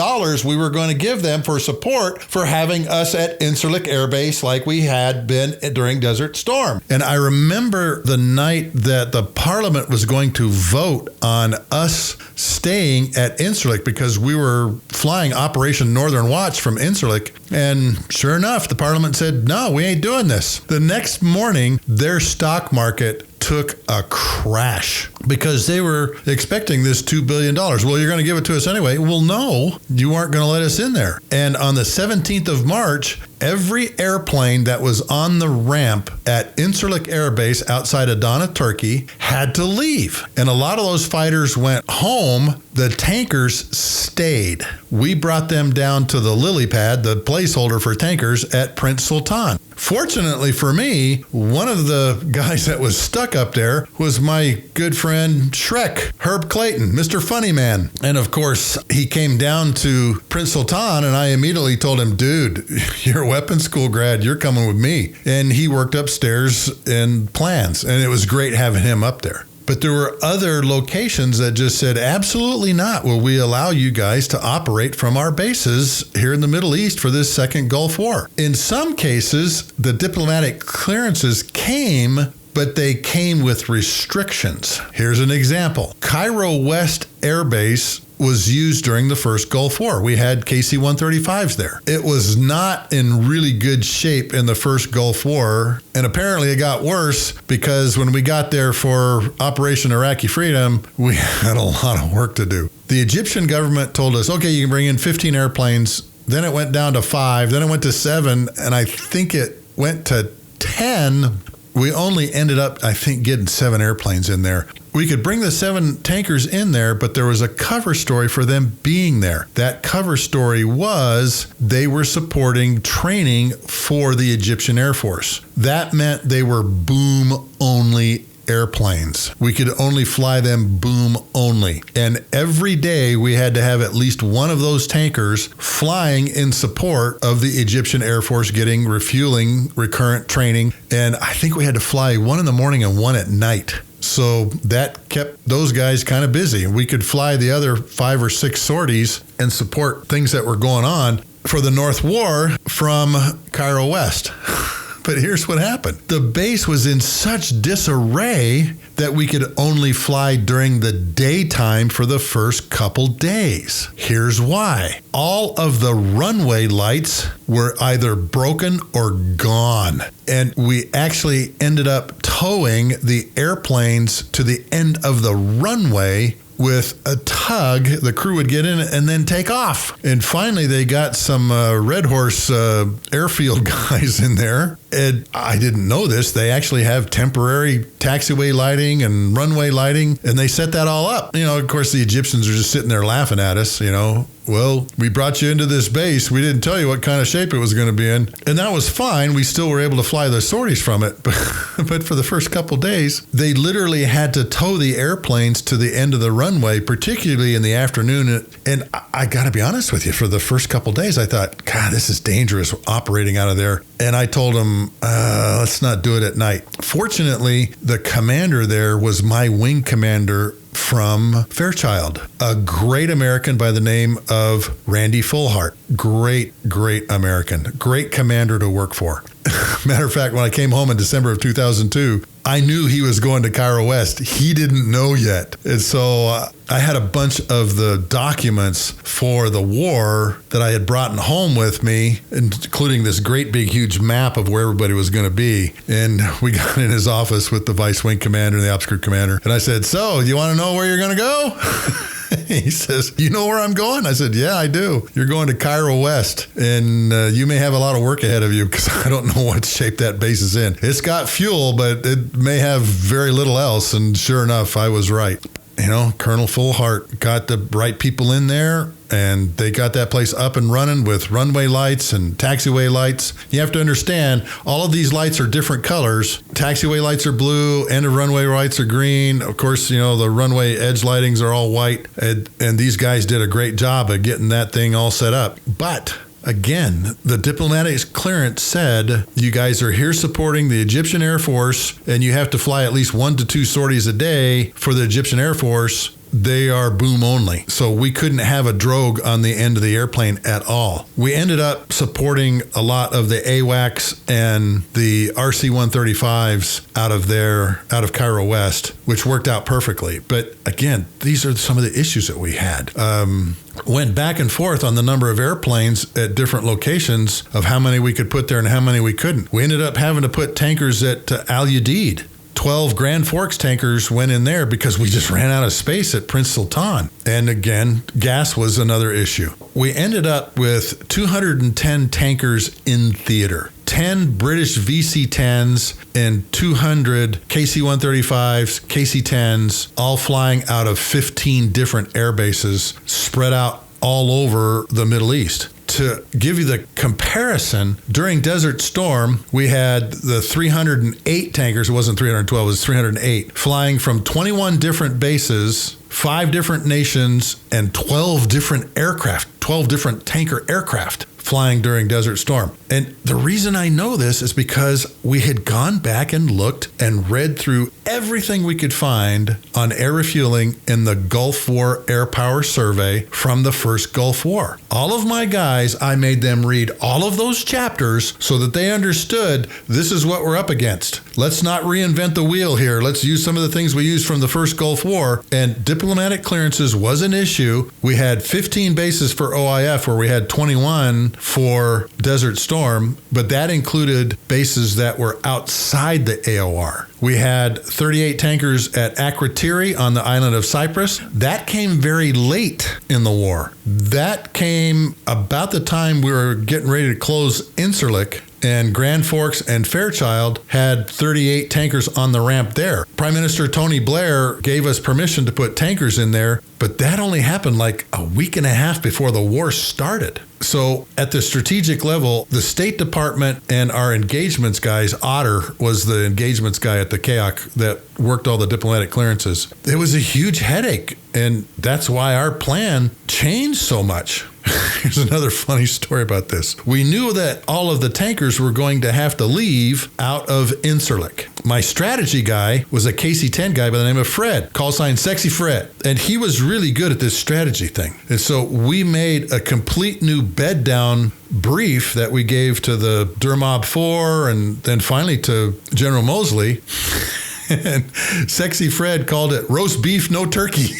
we were going to give them for support for having us at Incirlik Air Base like we had been during Desert Storm. And I remember the night that the parliament was going to vote on us staying at Incirlik because we were flying Operation Northern Watch from Incirlik. And sure enough, the parliament said, no, we ain't doing this. The next morning, their stock market took a crash because they were expecting this $2 billion. Well, you're going to give it to us anyway. Well, no, you aren't going to let us in there. And on the 17th of March, every airplane that was on the ramp at Incirlik Air Base outside Adana, Turkey, had to leave. And a lot of those fighters went home. The tankers stayed. We brought them down to the lily pad, the placeholder for tankers at Prince Sultan. Fortunately for me, one of the guys that was stuck up there was my good friend Shrek, Herb Clayton, Mr. Funny Man. And of course, he came down to Prince Sultan and I immediately told him, dude, you're a weapons school grad, you're coming with me. And he worked upstairs in plans and it was great having him up there. But there were other locations that just said, absolutely not will we allow you guys to operate from our bases here in the Middle East for this second Gulf War. In some cases, the diplomatic clearances came, but they came with restrictions. Here's an example. Cairo West Air Base was used during the first Gulf War. We had KC-135s there. It was not in really good shape in the first Gulf War, and apparently it got worse because when we got there for Operation Iraqi Freedom, we had a lot of work to do. The Egyptian government told us, okay, you can bring in 15 airplanes. Then it went down to 5, then it went to 7, and I think it went to 10. We only ended up, I think, getting 7 airplanes in there. We could bring the 7 tankers in there, but there was a cover story for them being there. That cover story was they were supporting training for the Egyptian Air Force. That meant they were boom-only airplanes. We could only fly them boom only. And every day we had to have at least one of those tankers flying in support of the Egyptian Air Force getting refueling, recurrent training. And I think we had to fly one in the morning and one at night. So that kept those guys kind of busy. We could fly the other 5 or 6 sorties and support things that were going on for the North War from Cairo West. But here's what happened. The base was in such disarray that we could only fly during the daytime for the first couple days. Here's why. All of the runway lights were either broken or gone. And we actually ended up towing the airplanes to the end of the runway with a tug. The crew would get in and then take off. And finally, they got some Red Horse airfield guys in there. And I didn't know this. They actually have temporary taxiway lighting and runway lighting, and they set that all up. You know, of course, the Egyptians are just sitting there laughing at us, you know. Well, we brought you into this base. We didn't tell you what kind of shape it was going to be in. And that was fine. We still were able to fly the sorties from it. But for the first couple days, they literally had to tow the airplanes to the end of the runway, particularly in the afternoon. And I got to be honest with you, for the first couple days, I thought, God, this is dangerous operating out of there. And I told them, let's not do it at night. Fortunately, the commander there was my wing commander from Fairchild, a great American by the name of Randy Fullhart. Great American, great commander to work for. Matter of fact, when I came home in December of 2002, I knew he was going to Cairo West. He didn't know yet. And so I had a bunch of the documents for the war that I had brought home with me, including this great big huge map of where everybody was going to be. And we got in his office with the vice wing commander and the ops group commander. And I said, so you want to know where you're going to go? He says, you know where I'm going? I said, yeah, I do. You're going to Cairo West, and you may have a lot of work ahead of you because I don't know what shape that base is in. It's got fuel, but it may have very little else. And sure enough, I was right. You know, Colonel Fullhart got the right people in there, and they got that place up and running with runway lights and taxiway lights. You have to understand, all of these lights are different colors. Taxiway lights are blue, end of runway lights are green. Of course, you know, the runway edge lightings are all white. And these guys did a great job of getting that thing all set up. But again, the diplomatic clearance said, you guys are here supporting the Egyptian Air Force, and you have to fly at least 1 to 2 sorties a day for the Egyptian Air Force. They are boom only. So we couldn't have a drogue on the end of the airplane at all. We ended up supporting a lot of the AWACS and the RC-135s out of Cairo West, which worked out perfectly. But again, these are some of the issues that we had. Went back and forth on the number of airplanes at different locations of how many we could put there and how many we couldn't. We ended up having to put tankers at Al Udeid 12 Grand Forks tankers went in there because we just ran out of space at Prince Sultan. And again, gas was another issue. We ended up with 210 tankers in theater. 10 British VC-10s and 200 KC-135s, KC-10s, all flying out of 15 different air bases spread out all over the Middle East. To give you the comparison, during Desert Storm, we had the 308 tankers, it wasn't 312, it was 308, flying from 21 different bases, 5 different nations, and 12 different aircraft, 12 different tanker aircraft flying during Desert Storm. And the reason I know this is because we had gone back and looked and read through everything we could find on air refueling in the Gulf War Airpower Survey from the first Gulf War. All of my guys, I made them read all of those chapters so that they understood this is what we're up against. Let's not reinvent the wheel here. Let's use some of the things we used from the first Gulf War. And diplomatic clearances was an issue. We had 15 bases for OIF where we had 21 for Desert Storm, but that included bases that were outside the AOR. We had 38 tankers at Akrotiri on the island of Cyprus. That came very late in the war. That came about the time we were getting ready to close Incirlik, and Grand Forks and Fairchild had 38 tankers on the ramp there. Prime Minister Tony Blair gave us permission to put tankers in there, but that only happened like a week and a half before the war started. So at the strategic level, the State Department and our engagements guys, Otter was the engagements guy at the KAOC that worked all the diplomatic clearances. It was a huge headache, and that's why our plan changed so much. Here's another funny story about this. We knew that all of the tankers were going to have to leave out of Incirlik. My strategy guy was a KC-10 guy by the name of Fred, call sign Sexy Fred. And he was really good at this strategy thing. And so we made a complete new bed down brief that we gave to the Dermob 4 and then finally to General Moseley. And Sexy Fred called it roast beef, no turkey.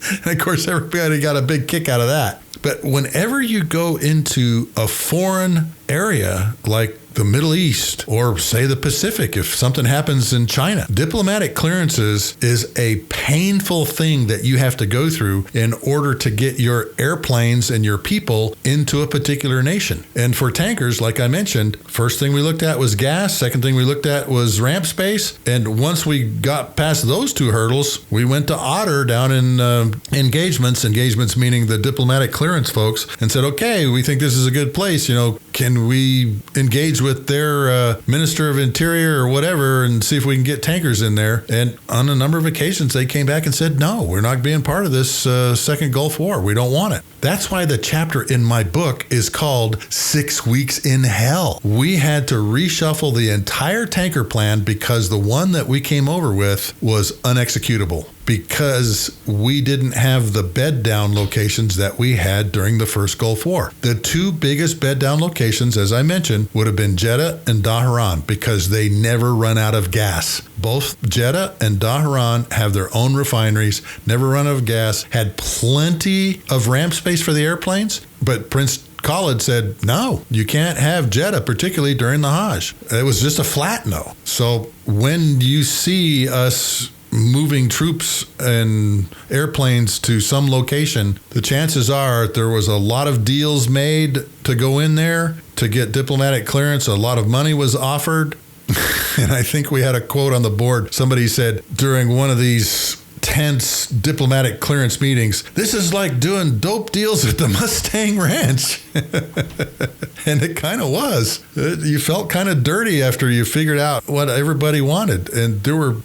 And of course, everybody got a big kick out of that. But whenever you go into a foreign area like the Middle East or say the Pacific, if something happens in China, diplomatic clearances is a painful thing that you have to go through in order to get your airplanes and your people into a particular nation. And for tankers, like I mentioned, first thing we looked at was gas. Second thing we looked at was ramp space. And once we got past those two hurdles, we went to Otter down in engagements meaning the diplomatic clearance folks, and said, okay, we think this is a good place. Can we engage with their Minister of Interior or whatever and see if we can get tankers in there? And on a number of occasions, they came back and said, no, we're not being part of this second Gulf War. We don't want it. That's why the chapter in my book is called 6 Weeks in Hell. We had to reshuffle the entire tanker plan because the one that we came over with was unexecutable, because we didn't have the bed down locations that we had during the first Gulf War. The two biggest bed down locations, as I mentioned, would have been Jeddah and Dhahran because they never run out of gas. Both Jeddah and Dhahran have their own refineries, never run out of gas, had plenty of ramp space for the airplanes, but Prince Khalid said, no, you can't have Jeddah, particularly during the Hajj. It was just a flat no. So when you see us moving troops and airplanes to some location, the chances are there was a lot of deals made to go in there to get diplomatic clearance. A lot of money was offered. And I think we had a quote on the board. Somebody said during one of these tense diplomatic clearance meetings, this is like doing dope deals at the Mustang Ranch. And it kind of was. You felt kind of dirty after you figured out what everybody wanted. And there were,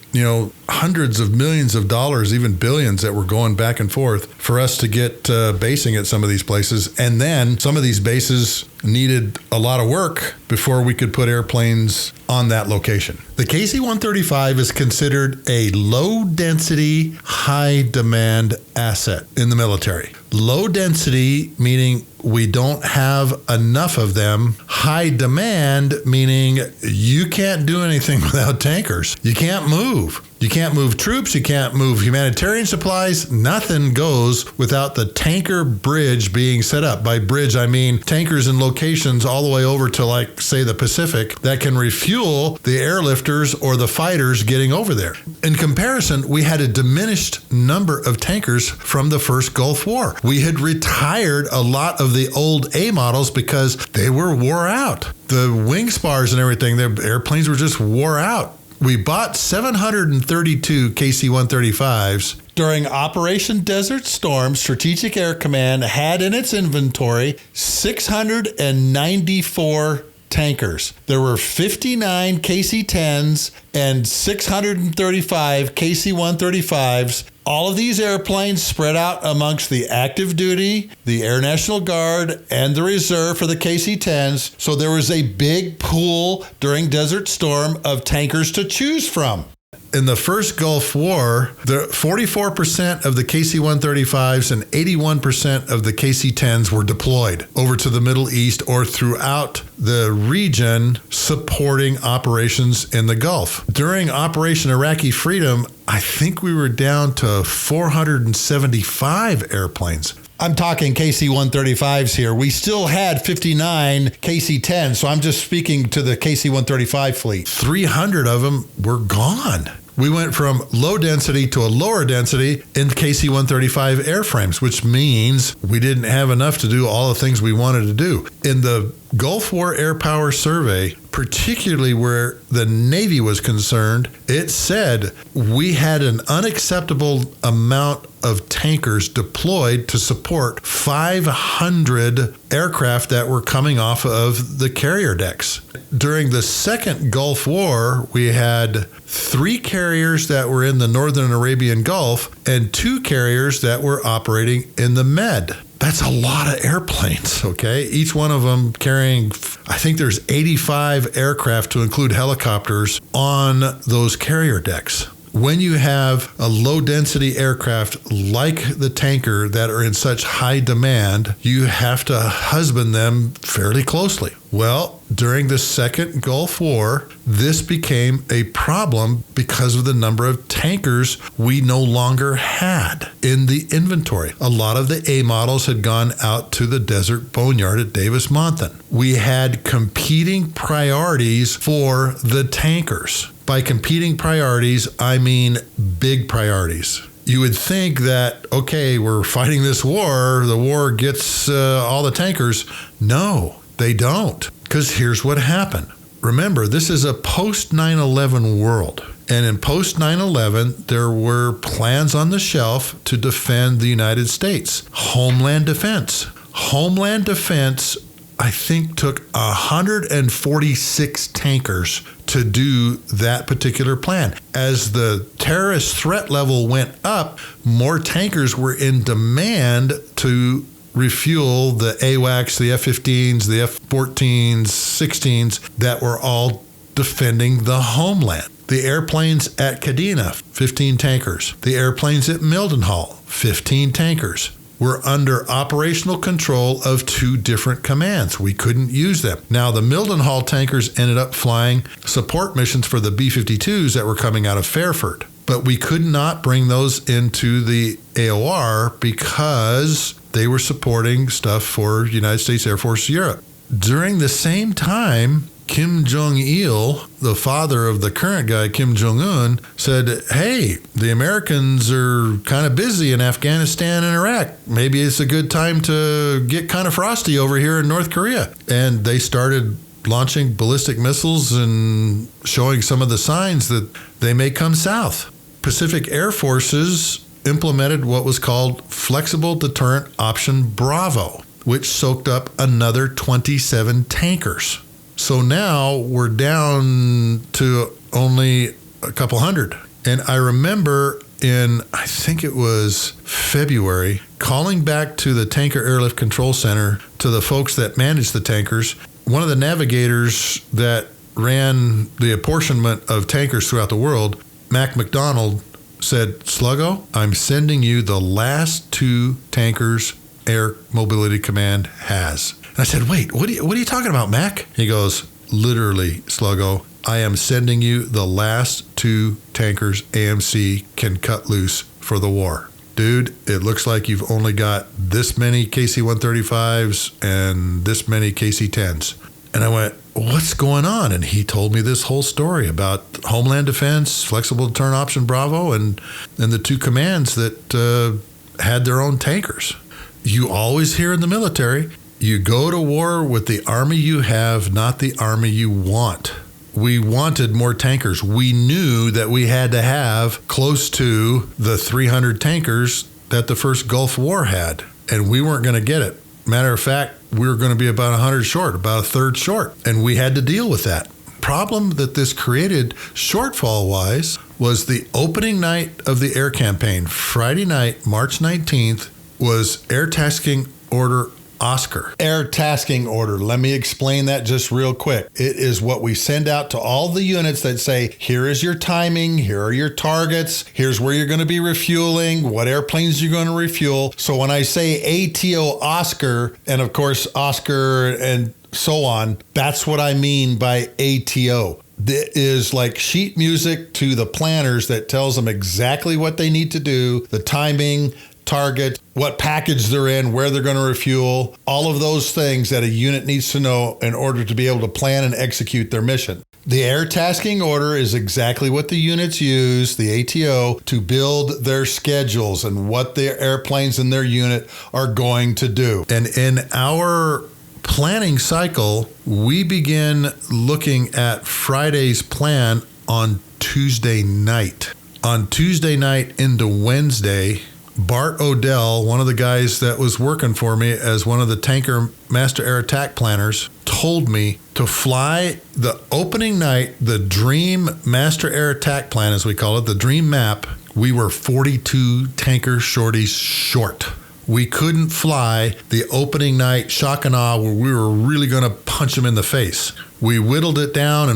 hundreds of millions of dollars, even billions, that were going back and forth for us to get basing at some of these places. And then some of these bases needed a lot of work before we could put airplanes on that location. The KC-135 is considered a low-density, high-demand asset in the military. Low density, meaning we don't have enough of them. High demand, meaning you can't do anything without tankers. You can't move. You can't move troops. You can't move humanitarian supplies. Nothing goes without the tanker bridge being set up. By bridge, I mean tankers in locations all the way over to, like, say, the Pacific that can refuel the airlifters or the fighters getting over there. In comparison, we had a diminished number of tankers from the first Gulf War. We had retired a lot of the old A models because they were wore out. The wing spars and everything, the airplanes were just wore out. We bought 732 KC-135s. During Operation Desert Storm, Strategic Air Command had in its inventory 694 tankers. There were 59 KC-10s and 635 KC-135s. All of these airplanes spread out amongst the active duty, the Air National Guard, and the reserve for the KC-10s. So there was a big pool during Desert Storm of tankers to choose from. In the first Gulf War, the 44% of the KC-135s and 81% of the KC-10s were deployed over to the Middle East or throughout the region supporting operations in the Gulf. During Operation Iraqi Freedom, I think we were down to 475 airplanes. I'm talking KC-135s here. We still had 59 KC-10s, so I'm just speaking to the KC-135 fleet. 300 of them were gone. We went from low density to a lower density in KC-135 airframes, which means we didn't have enough to do all the things we wanted to do. In the Gulf War Airpower Survey, particularly where the Navy was concerned, it said we had an unacceptable amount of tankers deployed to support 500 aircraft that were coming off of the carrier decks. During the second Gulf War, we had 3 carriers that were in the Northern Arabian Gulf and 2 carriers that were operating in the Med. That's a lot of airplanes, okay? Each one of them carrying, I think there's 85 aircraft to include helicopters on those carrier decks. When you have a low-density aircraft like the tanker that are in such high demand, you have to husband them fairly closely. Well, during the second Gulf War, this became a problem because of the number of tankers we no longer had in the inventory. A lot of the A models had gone out to the desert boneyard at Davis-Monthan. We had competing priorities for the tankers. By competing priorities, I mean big priorities. You would think that, okay, we're fighting this war, the war gets all the tankers. No, they don't, because here's what happened. Remember, this is a post-9/11 world. And in post-9/11, there were plans on the shelf to defend the United States. Homeland defense. Homeland defense, I think, took 146 tankers to do that particular plan. As the terrorist threat level went up, more tankers were in demand to refuel the AWACS, the F-15s, the F-14s, 16s that were all defending the homeland. The airplanes at Kadena, 15 tankers. The airplanes at Mildenhall, 15 tankers. Were under operational control of 2 different commands. We couldn't use them. Now, the Mildenhall tankers ended up flying support missions for the B-52s that were coming out of Fairford. But we could not bring those into the AOR because they were supporting stuff for United States Air Force Europe. During the same time, Kim Jong-il, the father of the current guy, Kim Jong-un, said, hey, the Americans are kind of busy in Afghanistan and Iraq. Maybe it's a good time to get kind of frosty over here in North Korea. And they started launching ballistic missiles and showing some of the signs that they may come south. Pacific Air Forces implemented what was called Flexible Deterrent Option Bravo, which soaked up another 27 tankers. So now we're down to only a couple hundred. And I remember in, I think it was February, calling back to the Tanker Airlift Control Center to the folks that managed the tankers. One of the navigators that ran the apportionment of tankers throughout the world, Mac McDonald, said, Sluggo, I'm sending you the last 2 tankers Air Mobility Command has. And I said, wait, what are you talking about, Mac? He goes, literally, Sluggo, I am sending you the last 2 tankers AMC can cut loose for the war. Dude, it looks like you've only got this many KC-135s and this many KC-10s. And I went, what's going on? And he told me this whole story about Homeland Defense, Flexible Deterrent Option Bravo, and the 2 commands that had their own tankers. You always hear in the military, you go to war with the army you have, not the army you want. We wanted more tankers. We knew that we had to have close to the 300 tankers that the first Gulf War had, and we weren't going to get it. Matter of fact, we were going to be about 100 short, about a third short, and we had to deal with that. Problem that this created shortfall-wise was the opening night of the air campaign, Friday night, March 19th, was Air Tasking Order Oscar. Air Tasking Order. Let me explain that just real quick. It is what we send out to all the units that say, here is your timing, here are your targets, here's where you're going to be refueling, what airplanes you're going to refuel. So when I say ATO Oscar, and of course Oscar and so on, that's what I mean by ATO. It is like sheet music to the planners that tells them exactly what they need to do, the timing, target, what package they're in, where they're going to refuel, all of those things that a unit needs to know in order to be able to plan and execute their mission. The air tasking order is exactly what the units use, the ATO, to build their schedules and what the airplanes in their unit are going to do. And in our planning cycle, we begin looking at Friday's plan on Tuesday night. On Tuesday night into Wednesday, Bart Odell, one of the guys that was working for me as one of the tanker master air attack planners, told me to fly the opening night, the Dream Master Air Attack Plan, as we call it, the Dream Map. We were 42 tanker shorties short. We couldn't fly the opening night shock and awe where we were really going to punch them in the face. We whittled it down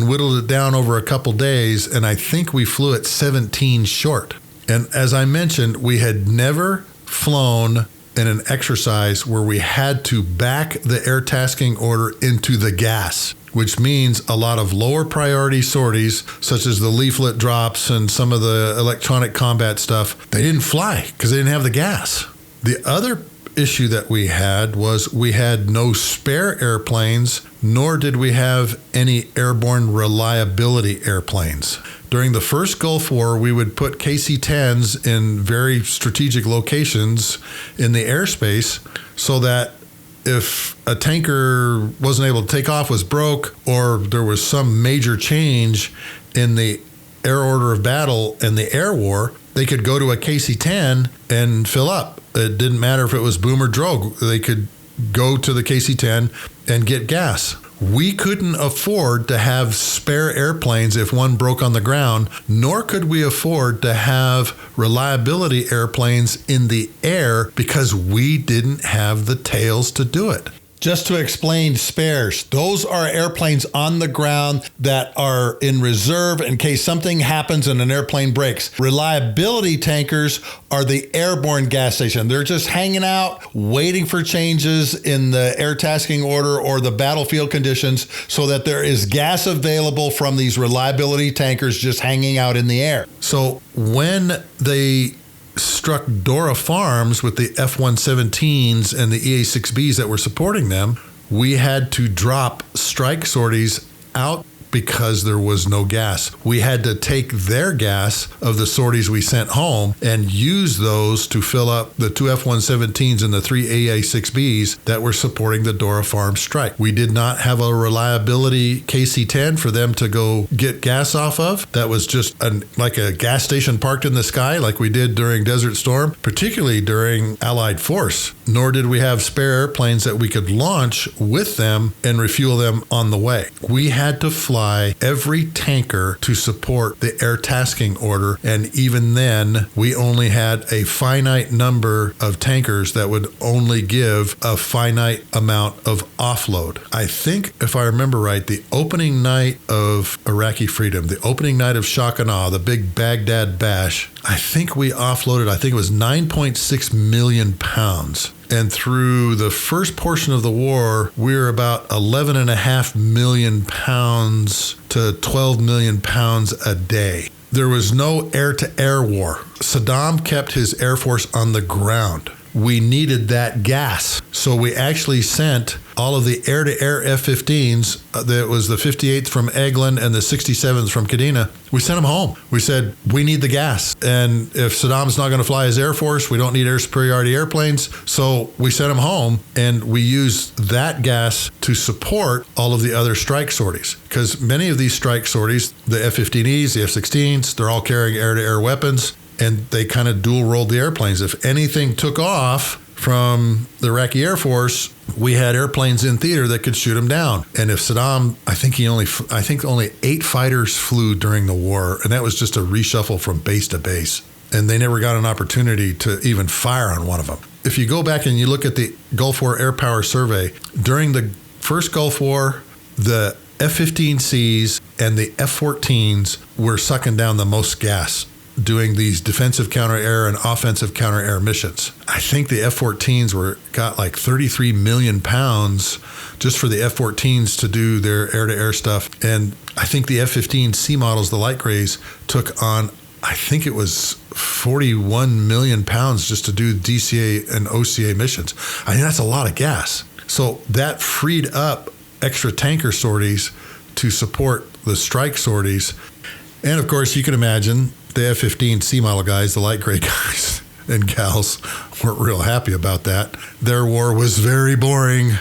over a couple days, and I think we flew at 17 short. And as I mentioned, we had never flown in an exercise where we had to back the air tasking order into the gas, which means a lot of lower priority sorties, such as the leaflet drops and some of the electronic combat stuff, they didn't fly because they didn't have the gas. The other issue that we had was we had no spare airplanes, nor did we have any airborne reliability airplanes. During the first Gulf War, we would put KC-10s in very strategic locations in the airspace so that if a tanker wasn't able to take off, was broke, or there was some major change in the air order of battle in the air war, they could go to a KC-10 and fill up. It didn't matter if it was boom or drogue. They could go to the KC-10 and get gas. We couldn't afford to have spare airplanes if one broke on the ground, nor could we afford to have reliability airplanes in the air because we didn't have the tails to do it. Just to explain spares, those are airplanes on the ground that are in reserve in case something happens and an airplane breaks. Reliability tankers are the airborne gas station. They're just hanging out, waiting for changes in the air tasking order or the battlefield conditions so that there is gas available from these reliability tankers just hanging out in the air. So when they struck Dora Farms with the F-117s and the EA-6Bs that were supporting them, we had to drop strike sorties out because there was no gas. We had to take their gas of the sorties we sent home and use those to fill up the 2 F-117s and the 3 EA-6Bs that were supporting the Dora Farm strike. We did not have a reliability KC-10 for them to go get gas off of. That was just like a gas station parked in the sky like we did during Desert Storm, particularly during Allied Force. Nor did we have spare airplanes that we could launch with them and refuel them on the way. We had to fly every tanker to support the air tasking order, and even then we only had a finite number of tankers that would only give a finite amount of offload. I think, if I remember right, the opening night of Iraqi Freedom, the opening night of Shock and Awe, the big Baghdad bash, I think we offloaded, I think it was 9.6 million pounds. And through the first portion of the war, we were about 11.5 million pounds to 12 million pounds a day. there was no air-to-air war. Saddam kept his Air Force on the ground. We needed that gas. So we actually sent all of the air-to-air F-15s, that was the 58th from Eglin and the 67th from Kadena, we sent them home. We said, we need the gas. And if Saddam's not going to fly his Air Force, we don't need air superiority airplanes. So we sent them home, and we used that gas to support all of the other strike sorties. Because many of these strike sorties, the F-15Es, the F-16s, they're all carrying air-to-air weapons, and they kind of dual-rolled the airplanes. If anything took off from the Iraqi Air Force, we had airplanes in theater that could shoot them down. And if Saddam, I think only 8 fighters flew during the war, and that was just a reshuffle from base to base. And they never got an opportunity to even fire on one of them. If you go back and you look at the Gulf War Airpower Survey, during the first Gulf War, the F-15Cs and the F-14s were sucking down the most gas, doing these defensive counter-air and offensive counter-air missions. I think the F-14s got like 33 million pounds just for the F-14s to do their air-to-air stuff. And I think the F-15 C models, the light grays, took on, I think it was 41 million pounds just to do DCA and OCA missions. I think that's a lot of gas. So that freed up extra tanker sorties to support the strike sorties. And of course, you can imagine the F-15 C model guys, the light gray guys and gals, weren't real happy about that. Their war was very boring,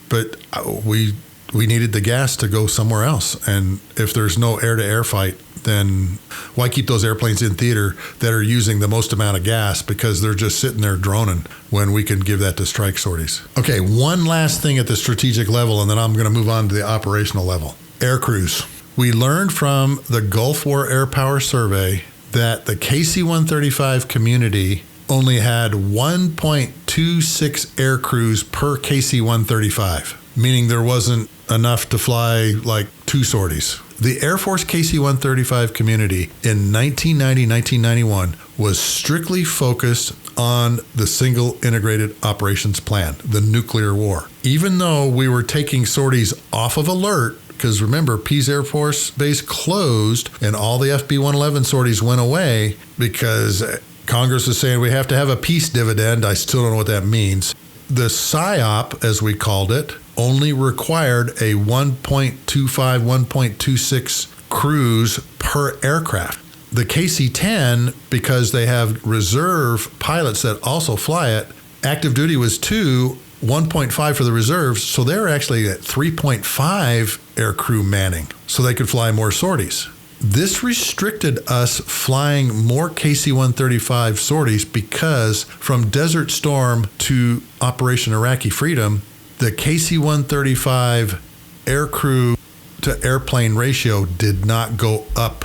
but we needed the gas to go somewhere else. And if there's no air-to-air fight, then why keep those airplanes in theater that are using the most amount of gas, because they're just sitting there droning when we can give that to strike sorties. Okay, one last thing at the strategic level, and then I'm going to move on to the operational level. Air crews. We learned from the Gulf War Airpower Survey that the KC-135 community only had 1.26 air crews per KC-135, meaning there wasn't enough to fly like 2 sorties. The Air Force KC-135 community in 1990-1991 was strictly focused on the single integrated operations plan, the nuclear war. Even though we were taking sorties off of alert, because remember, Pease Air Force Base closed and all the FB-111 sorties went away because Congress is saying we have to have a peace dividend. I still don't know what that means. The PSYOP, as we called it, only required a 1.25, 1.26 crews per aircraft. The KC-10, because they have reserve pilots that also fly it, active duty was 2, 1.5 for the reserves, so they're actually at 3.5 air crew manning, so they could fly more sorties. This restricted us flying more KC-135 sorties because from Desert Storm to Operation Iraqi Freedom, the KC-135 air crew to airplane ratio did not go up.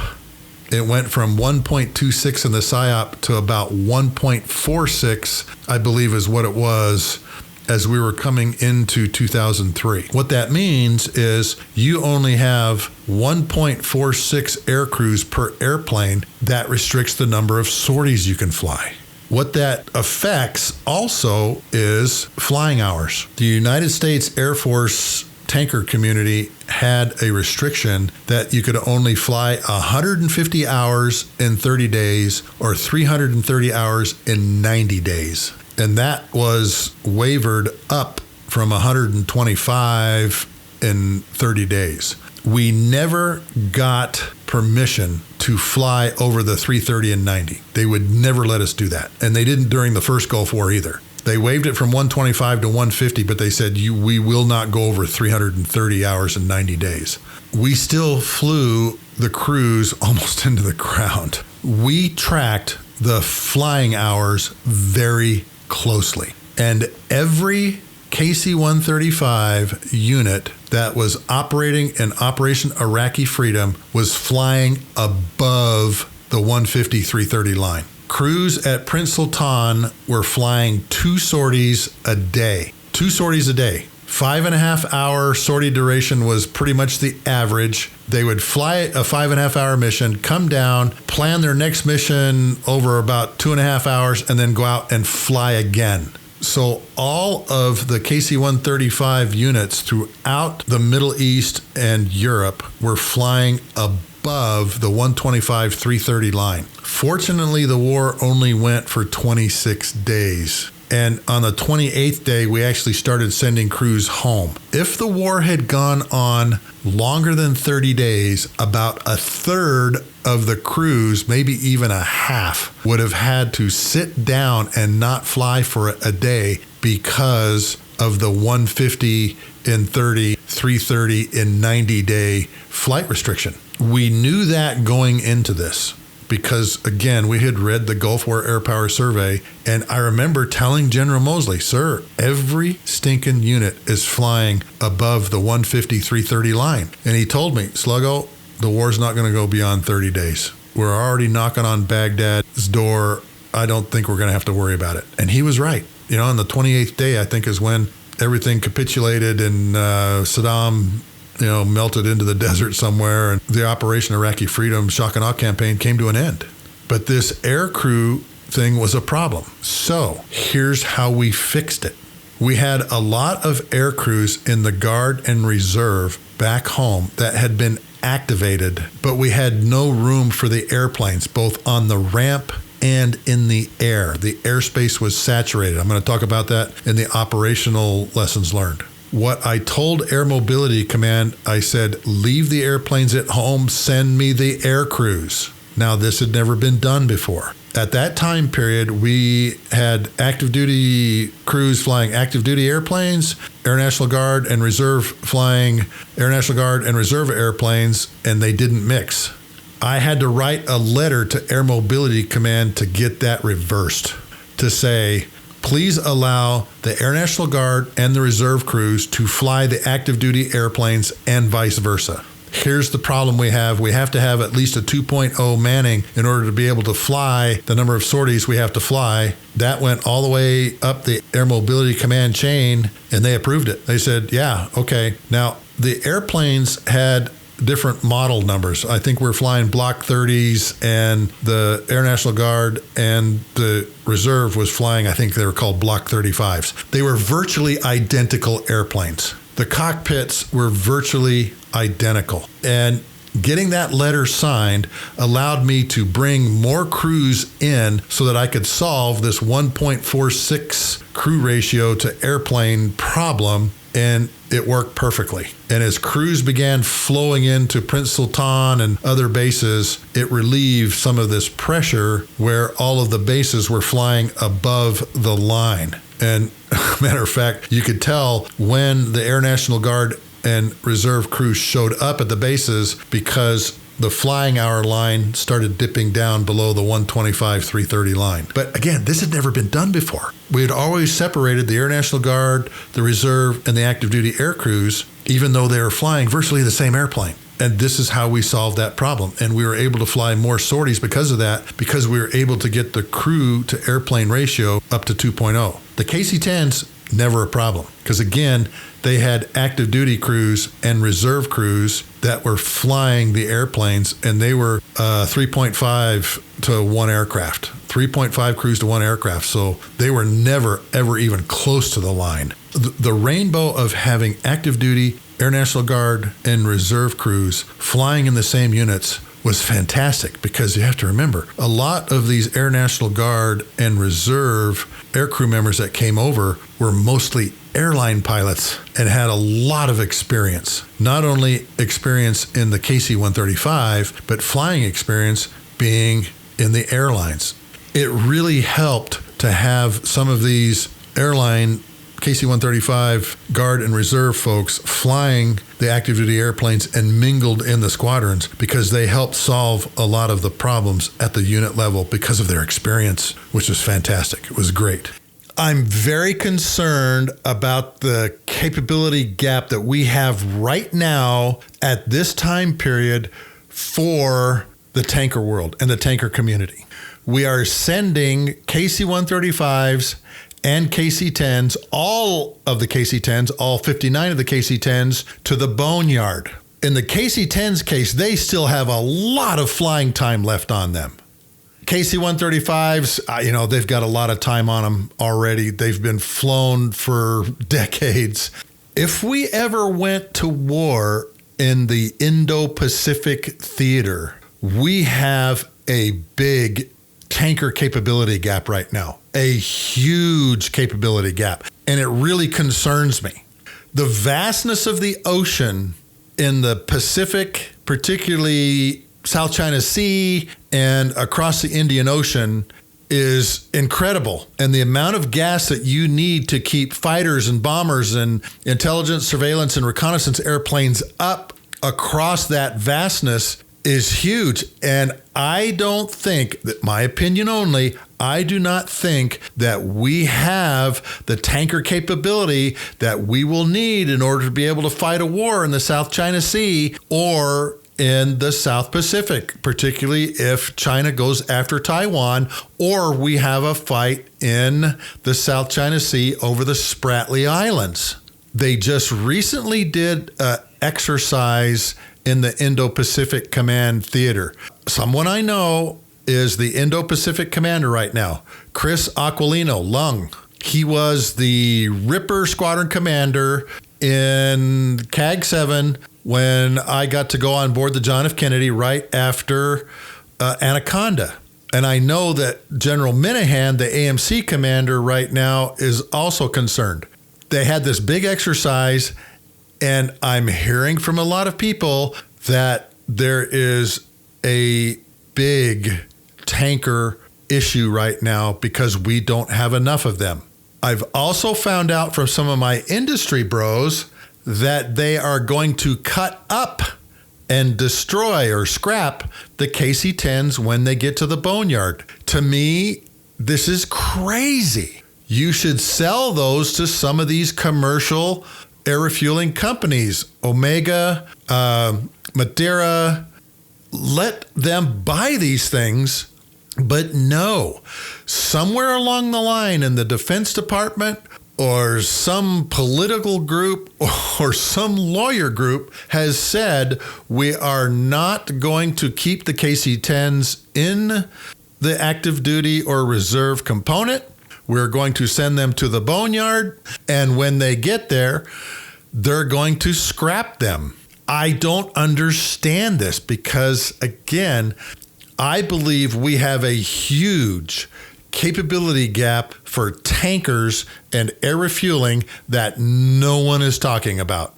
It went from 1.26 in the PSYOP to about 1.46, I believe is what it was, as we were coming into 2003. What that means is you only have 1.46 air crews per airplane. That restricts the number of sorties you can fly. What that affects also is flying hours. The United States Air Force tanker community had a restriction that you could only fly 150 hours in 30 days or 330 hours in 90 days. And that was wavered up from 125 in 30 days. We never got permission to fly over the 330 and 90. They would never let us do that. And they didn't during the first Gulf War either. They waived it from 125 to 150, but they said, we will not go over 330 hours in 90 days. We still flew the crews almost into the ground. We tracked the flying hours very closely. And every KC-135 unit that was operating in Operation Iraqi Freedom was flying above the 150-330 line. Crews at Prince Sultan were flying 2 sorties a day. 2 sorties a day. 5.5 hour sortie duration was pretty much the average. They would fly a 5.5 hour mission, come down, plan their next mission over about 2.5 hours, and then go out and fly again. So all of the KC-135 units throughout the Middle East and Europe were flying above above the 125-330 line. Fortunately, the war only went for 26 days. And on the 28th day, we actually started sending crews home. If the war had gone on longer than 30 days, about a third of the crews, maybe even a half, would have had to sit down and not fly for a day because of the 150 in 30, 330 in 90-day flight restriction. We knew that going into this, because, again, we had read the Gulf War Airpower Survey, and I remember telling General Moseley, sir, every stinking unit is flying above the 150, 330 line. And he told me, Sluggo, the war's not going to go beyond 30 days. We're already knocking on Baghdad's door. I don't think we're going to have to worry about it. And he was right. You know, on the 28th day, I think, is when everything capitulated and Saddam melted into the desert somewhere, and the Operation Iraqi Freedom shock and awe campaign came to an end. But this air crew thing was a problem. So here's how we fixed it. We had a lot of air crews in the Guard and Reserve back home that had been activated, but we had no room for the airplanes, both on the ramp and in the air. The airspace was saturated. I'm going to talk about that in the operational lessons learned. What I told Air Mobility Command, I said, leave the airplanes at home, send me the air crews. Now, this had never been done before. At that time period, we had active duty crews flying active duty airplanes, Air National Guard and Reserve flying Air National Guard and Reserve airplanes, and they didn't mix. I had to write a letter to Air Mobility Command to get that reversed, to say, please allow the Air National Guard and the Reserve crews to fly the active duty airplanes and vice versa. Here's the problem we have. We have to have at least a 2.0 manning in order to be able to fly the number of sorties we have to fly. That went all the way up the Air Mobility Command chain, and they approved it. They said, yeah, okay. Now, the airplanes had different model numbers. I think we're flying Block 30s, and the Air National Guard and the Reserve was flying, I think they were called Block 35s. They were virtually identical airplanes. The cockpits were virtually identical. And getting that letter signed allowed me to bring more crews in so that I could solve this 1.46 crew ratio to airplane problem, and it worked perfectly. And as crews began flowing into Prince Sultan and other bases, it relieved some of this pressure where all of the bases were flying above the line. And matter of fact, you could tell when the Air National Guard and Reserve crews showed up at the bases because the flying hour line started dipping down below the 125-330 line. But again, this had never been done before. We had always separated the Air National Guard, the Reserve, and the active duty air crews, even though they were flying virtually the same airplane. And this is how we solved that problem. And we were able to fly more sorties because of that, because we were able to get the crew to airplane ratio up to 2.0. The KC-10s, never a problem. Because again, they had active duty crews and reserve crews that were flying the airplanes, and they were 3.5 to 1 aircraft. 3.5 crews to 1 aircraft. So they were never, ever even close to the line. The rainbow of having active duty, Air National Guard, and reserve crews flying in the same units was fantastic, because you have to remember, a lot of these Air National Guard and Reserve air crew members that came over were mostly airline pilots and had a lot of experience. Not only experience in the KC-135, but flying experience being in the airlines. It really helped to have some of these airline KC-135 Guard and Reserve folks flying the active duty airplanes and mingled in the squadrons, because they helped solve a lot of the problems at the unit level because of their experience, which was fantastic. It was great. I'm very concerned about the capability gap that we have right now at this time period for the tanker world and the tanker community. We are sending KC-135s and KC-10s, all of the KC-10s, all 59 of the KC-10s, to the boneyard. In the KC-10's case, they still have a lot of flying time left on them. KC-135s, they've got a lot of time on them already. They've been flown for decades. If we ever went to war in the Indo-Pacific theater, we have a big tanker capability gap right now, a huge capability gap, and it really concerns me. The vastness of the ocean in the Pacific, particularly South China Sea and across the Indian Ocean, is incredible. And the amount of gas that you need to keep fighters and bombers and intelligence, surveillance, and reconnaissance airplanes up across that vastness is huge. And I don't think, that my opinion only, I do not think that we have the tanker capability that we will need in order to be able to fight a war in the South China Sea or in the South Pacific, particularly if China goes after Taiwan, or we have a fight in the South China Sea over the Spratly Islands. They just recently did an exercise in the Indo-Pacific Command Theater. Someone I know is the Indo-Pacific commander right now, Chris Aquilino, Lung. He was the Ripper Squadron Commander in CAG 7 when I got to go on board the John F. Kennedy right after Anaconda. And I know that General Minahan, the AMC commander right now, is also concerned. They had this big exercise, and I'm hearing from a lot of people that there is a big tanker issue right now because we don't have enough of them. I've also found out from some of my industry bros that they are going to cut up and destroy or scrap the KC-10s when they get to the boneyard. To me, this is crazy. You should sell those to some of these commercial air refueling companies, Omega, Madeira. Let them buy these things. But no, somewhere along the line in the Defense Department or some political group or some lawyer group has said we are not going to keep the KC-10s in the active duty or reserve component. We're going to send them to the boneyard, and when they get there, they're going to scrap them. I don't understand this because, again, I believe we have a huge capability gap for tankers and air refueling that no one is talking about.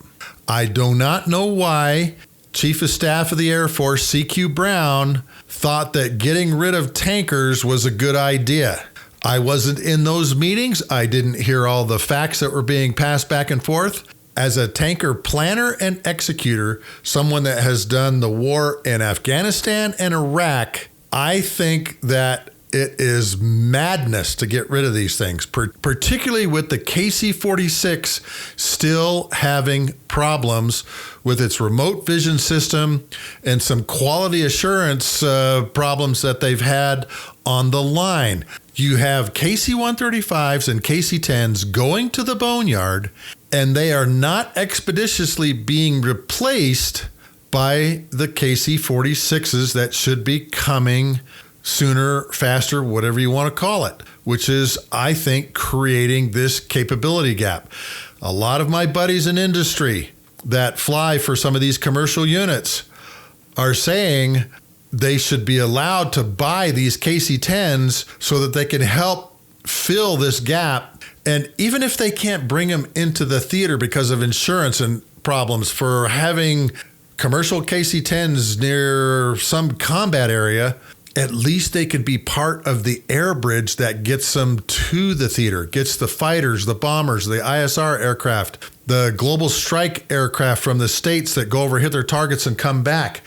I do not know why Chief of Staff of the Air Force, C.Q. Brown, thought that getting rid of tankers was a good idea. I wasn't in those meetings. I didn't hear all the facts that were being passed back and forth. As a tanker planner and executor, someone that has done the war in Afghanistan and Iraq, I think that it is madness to get rid of these things, particularly with the KC-46 still having problems with its remote vision system and some quality assurance problems that they've had on the line. You have KC-135s and KC-10s going to the boneyard, and they are not expeditiously being replaced by the KC-46s that should be coming sooner, faster, whatever you want to call it, which is, I think, creating this capability gap. A lot of my buddies in industry that fly for some of these commercial units are saying they should be allowed to buy these KC-10s so that they can help fill this gap. And even if they can't bring them into the theater because of insurance and problems for having commercial KC-10s near some combat area, at least they could be part of the air bridge that gets them to the theater, gets the fighters, the bombers, the ISR aircraft, the global strike aircraft from the States that go over, hit their targets, and come back.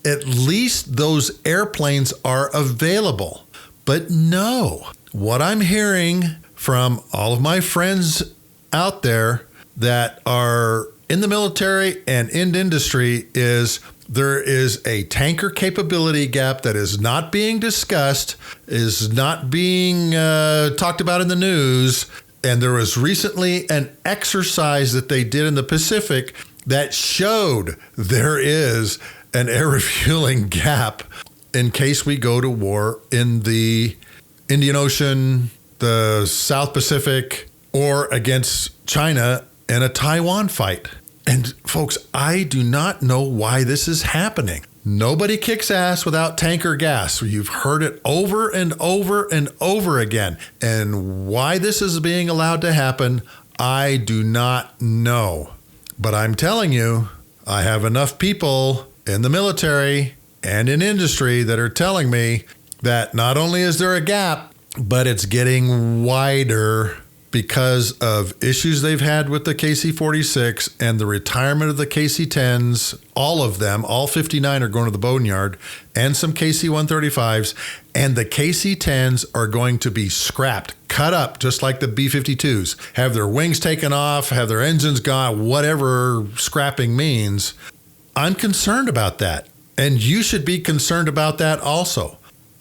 At least those airplanes are available. But no, what I'm hearing from all of my friends out there that are in the military and in industry is there is a tanker capability gap that is not being discussed, is not being talked about in the news. And there was recently an exercise that they did in the Pacific that showed there is an air refueling gap in case we go to war in the Indian Ocean, the South Pacific, or against China in a Taiwan fight. And folks, I do not know why this is happening. Nobody kicks ass without tanker gas. You've heard it over and over and over again. And why this is being allowed to happen, I do not know. But I'm telling you, I have enough people in the military and in industry that are telling me that not only is there a gap, but it's getting wider because of issues they've had with the KC-46 and the retirement of the KC-10s. All of them, all 59 are going to the boneyard, and some KC-135s, and the KC-10s are going to be scrapped, cut up, just like the B-52s, have their wings taken off, have their engines gone, whatever scrapping means. I'm concerned about that, and you should be concerned about that also.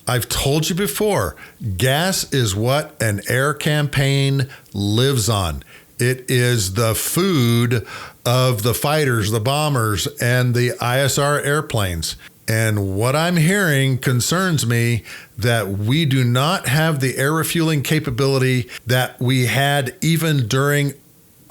I've told you before, gas is what an air campaign lives on. It is the food of the fighters, the bombers, and the ISR airplanes. And what I'm hearing concerns me that we do not have the air refueling capability that we had even during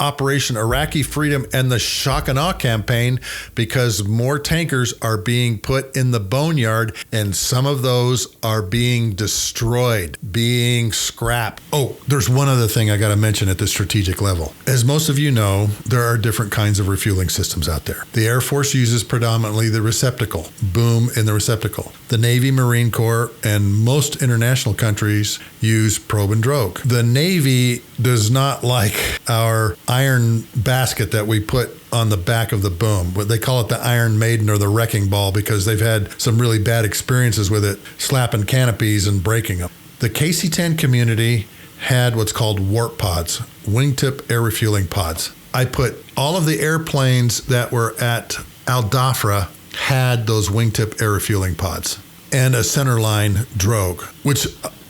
Operation Iraqi Freedom and the Shock and Awe campaign, because more tankers are being put in the boneyard and some of those are being destroyed, being scrapped. Oh, there's one other thing I got to mention at the strategic level. As most of you know, there are different kinds of refueling systems out there. The Air Force uses predominantly the receptacle, boom in the receptacle. The Navy, Marine Corps, and most international countries use probe and drogue. The Navy does not like our iron basket that we put on the back of the boom. They call it the Iron Maiden or the Wrecking Ball because they've had some really bad experiences with it, slapping canopies and breaking them. The KC-10 community had what's called warp pods, wingtip air refueling pods. I put all of the airplanes that were at Al Dhafra had those wingtip air refueling pods and a centerline drogue, which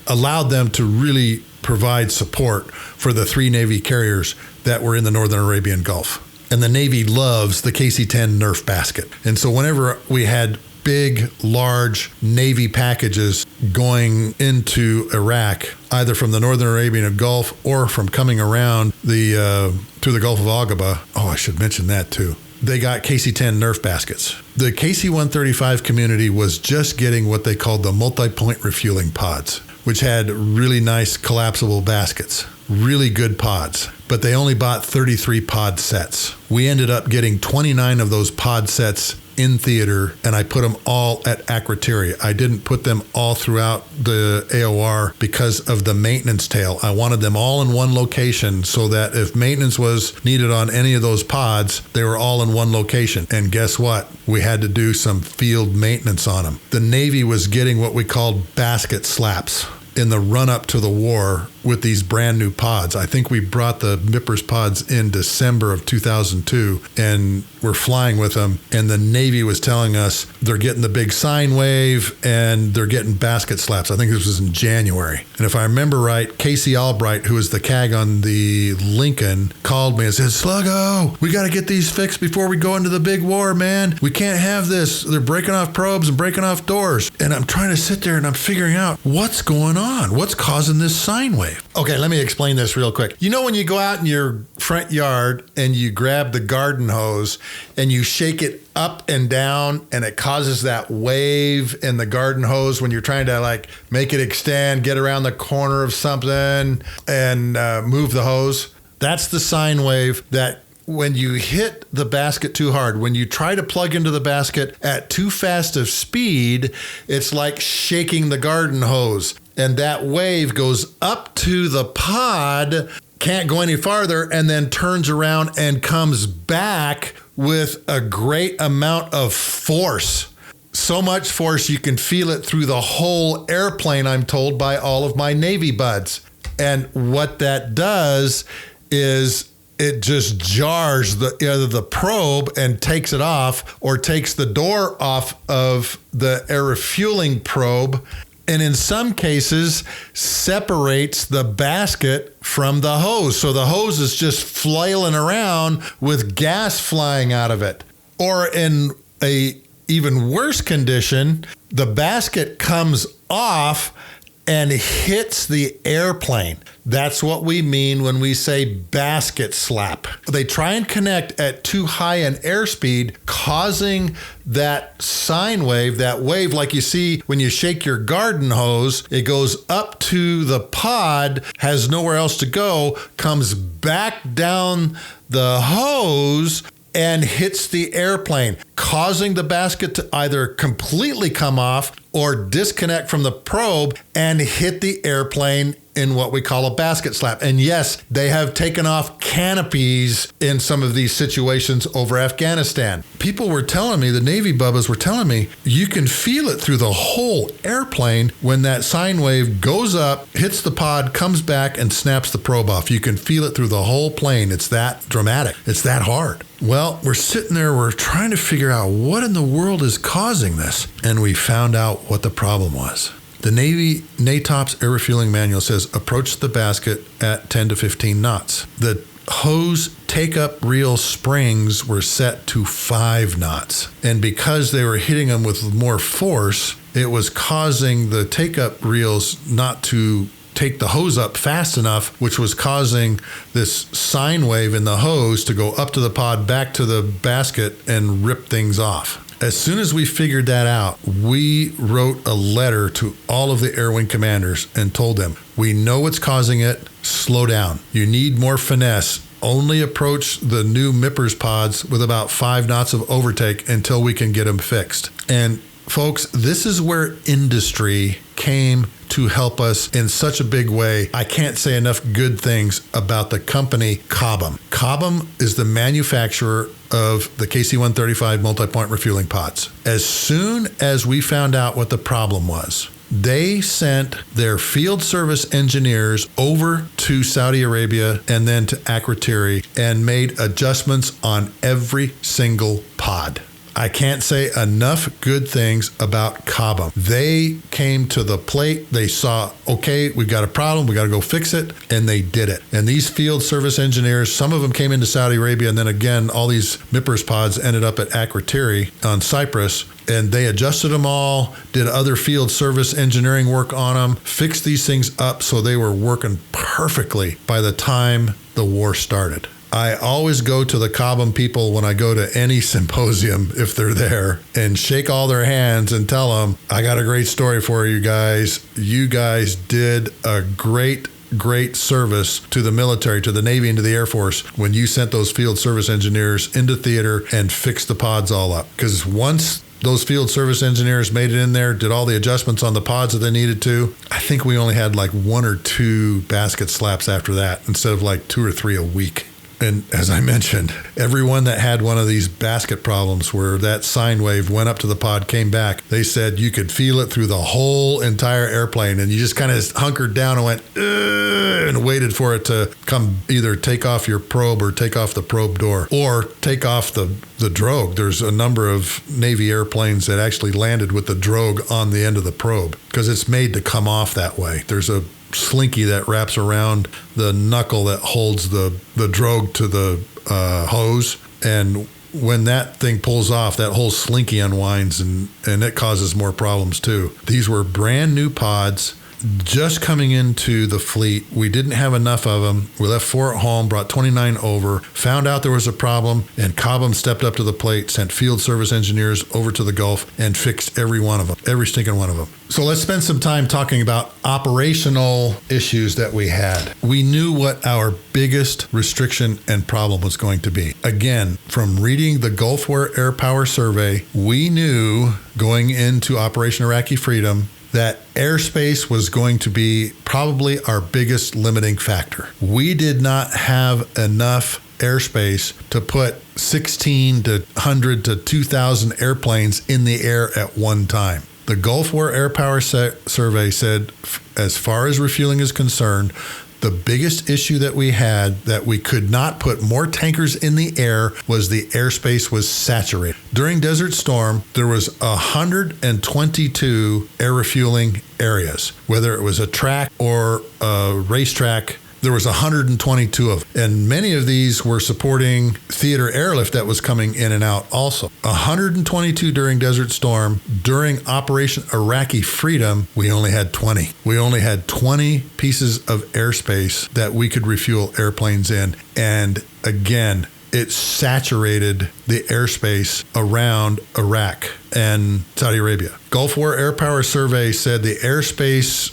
allowed them to really provide support for the 3 Navy carriers that were in the Northern Arabian Gulf. And the Navy loves the KC-10 Nerf basket. And so whenever we had big, large Navy packages going into Iraq, either from the Northern Arabian Gulf or from coming around through the Gulf of Aqaba, oh, I should mention that too, they got KC-10 Nerf baskets. The KC-135 community was just getting what they called the multi-point refueling pods, which had really nice collapsible baskets, really good pods, but they only bought 33 pod sets. We ended up getting 29 of those pod sets in theater, and I put them all at Akrotiri. I didn't put them all throughout the AOR because of the maintenance tail. I wanted them all in one location so that if maintenance was needed on any of those pods, they were all in one location. And guess what? We had to do some field maintenance on them. The Navy was getting what we called basket slaps in the run-up to the war with these brand new pods. I think we brought the MIPRS pods in December of 2002 and we're flying with them. And the Navy was telling us they're getting the big sine wave and they're getting basket slaps. I think this was in January. And if I remember right, Casey Albright, who was the CAG on the Lincoln, called me and said, "Sluggo, we got to get these fixed before we go into the big war, man. We can't have this. They're breaking off probes and breaking off doors." And I'm trying to sit there and I'm figuring out what's going on. What's causing this sine wave? Okay, let me explain this real quick. You know when you go out in your front yard and you grab the garden hose and you shake it up and down and it causes that wave in the garden hose when you're trying to like make it extend, get around the corner of something and move the hose? That's the sine wave that when you hit the basket too hard, when you try to plug into the basket at too fast of speed, it's like shaking the garden hose. And that wave goes up to the pod, can't go any farther, and then turns around and comes back with a great amount of force. So much force you can feel it through the whole airplane, I'm told by all of my Navy buds. And what that does is it just jars either the probe and takes it off or takes the door off of the air refueling probe. And in some cases, separates the basket from the hose. So the hose is just flailing around with gas flying out of it. Or in a even worse condition, the basket comes off and hits the airplane. That's what we mean when we say basket slap. They try and connect at too high an airspeed, causing that sine wave, that wave like you see when you shake your garden hose. It goes up to the pod, has nowhere else to go, comes back down the hose, and hits the airplane, causing the basket to either completely come off or disconnect from the probe and hit the airplane in what we call a basket slap. And yes, they have taken off canopies in some of these situations over Afghanistan. People were telling me, the Navy bubbas were telling me, you can feel it through the whole airplane when that sine wave goes up, hits the pod, comes back, and snaps the probe off. You can feel it through the whole plane. It's that dramatic. It's that hard. Well, we're sitting there, we're trying to figure out what in the world is causing this. And we found out what the problem was. The Navy NATOPS Air Refueling Manual says approach the basket at 10 to 15 knots. The hose take-up reel springs were set to 5 knots. And because they were hitting them with more force, it was causing the take-up reels not to take the hose up fast enough, which was causing this sine wave in the hose to go up to the pod, back to the basket, and rip things off. As soon as we figured that out, we wrote a letter to all of the Air Wing commanders and told them, we know what's causing it, slow down. You need more finesse. Only approach the new MIPRS pods with about 5 knots of overtake until we can get them fixed. And folks, this is where industry came to help us in such a big way. I can't say enough good things about the company Cobham. Cobham is the manufacturer of the KC-135 multi-point refueling pods. As soon as we found out what the problem was, they sent their field service engineers over to Saudi Arabia and then to Akrotiri and made adjustments on every single pod. I can't say enough good things about Cobham. They came to the plate. They saw, okay, we've got a problem. We got to go fix it. And they did it. And these field service engineers, some of them came into Saudi Arabia. And then again, all these MIPRS pods ended up at Akrotiri on Cyprus. And they adjusted them all, did other field service engineering work on them, fixed these things up so they were working perfectly by the time the war started. I always go to the Cobham people when I go to any symposium, if they're there, and shake all their hands and tell them, I got a great story for you guys. You guys did a great service to the military, to the Navy, and to the Air Force when you sent those field service engineers into theater and fixed the pods all up. Because once those field service engineers made it in there, did all the adjustments on the pods that they needed to, I think we only had like 1 or 2 basket slaps after that instead of like 2 or 3 a week. And as I mentioned, everyone that had one of these basket problems where that sine wave went up to the pod, came back, they said you could feel it through the whole entire airplane. And you just kind of hunkered down and went, and waited for it to come either take off your probe or take off the probe door or take off the drogue. There's a number of Navy airplanes that actually landed with the drogue on the end of the probe because it's made to come off that way. There's a slinky that wraps around the knuckle that holds the drogue to the hose, and when that thing pulls off, that whole slinky unwinds and it causes more problems too. These were brand new pods just coming into the fleet. We didn't have enough of them. We left 4 at home, brought 29 over, found out there was a problem, and Cobham stepped up to the plate, sent field service engineers over to the Gulf and fixed every one of them, every stinking one of them. So let's spend some time talking about operational issues that we had. We knew what our biggest restriction and problem was going to be. Again, from reading the Gulf War Airpower Survey, we knew going into Operation Iraqi Freedom that airspace was going to be probably our biggest limiting factor. We did not have enough airspace to put 16 to 100 to 2,000 airplanes in the air at one time. The Gulf War Airpower Survey said, as far as refueling is concerned, the biggest issue that we had that we could not put more tankers in the air was the airspace was saturated. During Desert Storm, there was 122 air refueling areas, whether it was a track or a racetrack. There was 122 of them. And many of these were supporting theater airlift that was coming in and out also. 122 during Desert Storm. During Operation Iraqi Freedom, we only had 20. We only had 20 pieces of airspace that we could refuel airplanes in. And again, it saturated the airspace around Iraq and Saudi Arabia. Gulf War Airpower Survey said the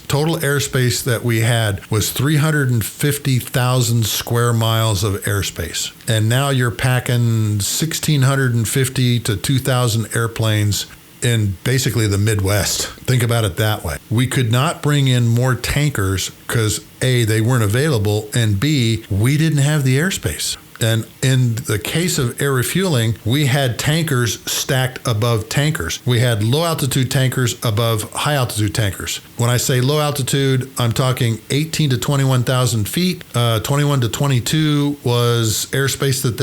total airspace that we had was 350,000 square miles of airspace. And now you're packing 1,650 to 2,000 airplanes in basically the Midwest. Think about it that way. We could not bring in more tankers because A, they weren't available, and B, we didn't have the airspace. And in the case of air refueling, we had tankers stacked above tankers. We had low altitude tankers above high altitude tankers. When I say low altitude, I'm talking 18 to 21,000 feet. 21 to 22 was airspace that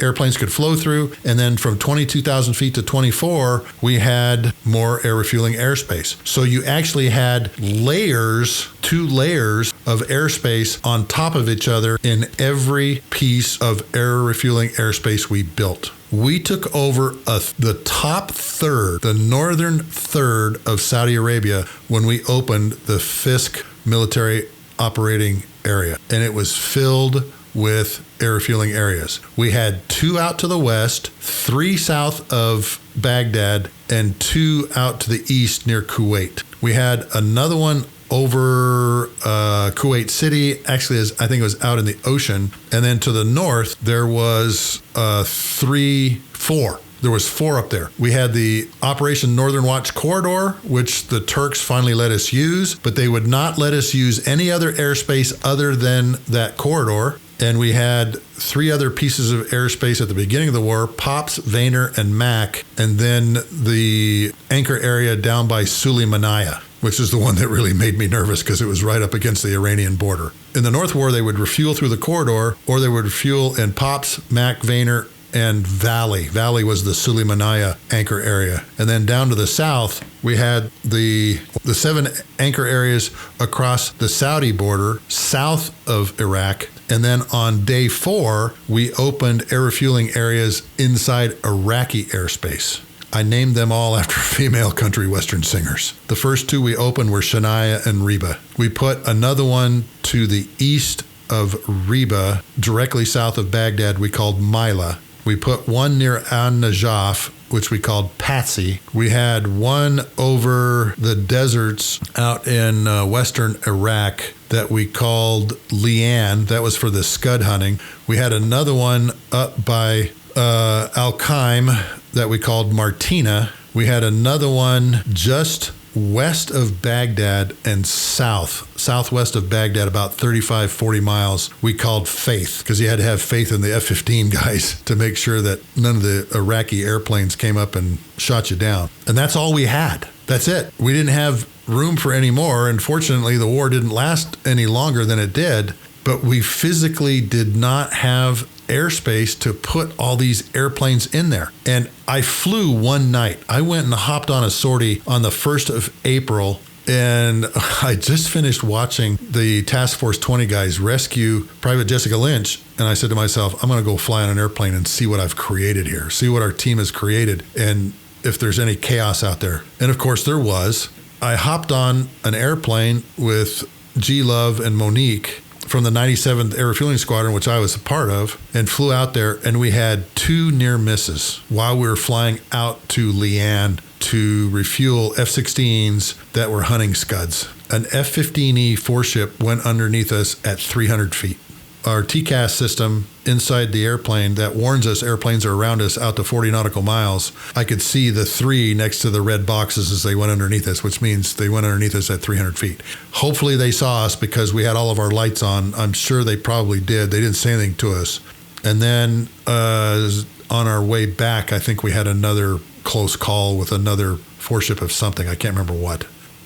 airplanes could flow through. And then from 22,000 feet to 24, we had more air refueling airspace. So you actually had two layers of airspace on top of each other in every piece of air refueling airspace we built. We took over the top third, the northern third of Saudi Arabia when we opened the Fisk military operating area, and it was filled with air refueling areas. We had 2 out to the west, 3 south of Baghdad, and 2 out to the east near Kuwait. We had another one over Kuwait City, actually, I think it was out in the ocean. And then to the north, there was 4. There was 4 up there. We had the Operation Northern Watch Corridor, which the Turks finally let us use, but they would not let us use any other airspace other than that corridor. And we had 3 other pieces of airspace at the beginning of the war, Pops, Vayner, and Mac, and then the anchor area down by Sulaymaniyah, which is the one that really made me nervous because it was right up against the Iranian border. In the North War, they would refuel through the corridor, or they would refuel in Pops, Mac, Vayner, and Valley. Valley was the Sulaymaniyah anchor area. And then down to the south, we had the 7 anchor areas across the Saudi border, south of Iraq. And then on day 4, we opened air refueling areas inside Iraqi airspace. I named them all after female country western singers. The first 2 we opened were Shania and Reba. We put another one to the east of Reba, directly south of Baghdad, we called Mila. We put one near An-Najaf, which we called Patsy. We had one over the deserts out in western Iraq that we called Lian. That was for the scud hunting. We had another one up by Al-Qaim that we called Martina. We had another one just west of Baghdad and southwest of Baghdad, about 35, 40 miles, we called Faith, because you had to have faith in the F-15 guys to make sure that none of the Iraqi airplanes came up and shot you down. And that's all we had. That's it. We didn't have room for any more. And fortunately, the war didn't last any longer than it did. But we physically did not have airspace to put all these airplanes in there. And I flew one night. I went and hopped on a sortie on the 1st of April, and I just finished watching the Task Force 20 guys rescue Private Jessica Lynch. And I said to myself, I'm going to go fly on an airplane and see what I've created here, see what our team has created, and if there's any chaos out there. And of course there was. I hopped on an airplane with G. Love and Monique from the 97th Air Refueling Squadron, which I was a part of, and flew out there, and we had 2 near misses while we were flying out to Lian to refuel F-16s that were hunting scuds. An F-15E 4-ship went underneath us at 300 feet. Our TCAS system inside the airplane that warns us airplanes are around us out to 40 nautical miles, I could see the 3 next to the red boxes as they went underneath us, which means they went underneath us at 300 feet. Hopefully they saw us because we had all of our lights on. I'm sure they probably did. They didn't say anything to us. And then on our way back, I think we had another close call with another 4-ship of something. I can't remember what.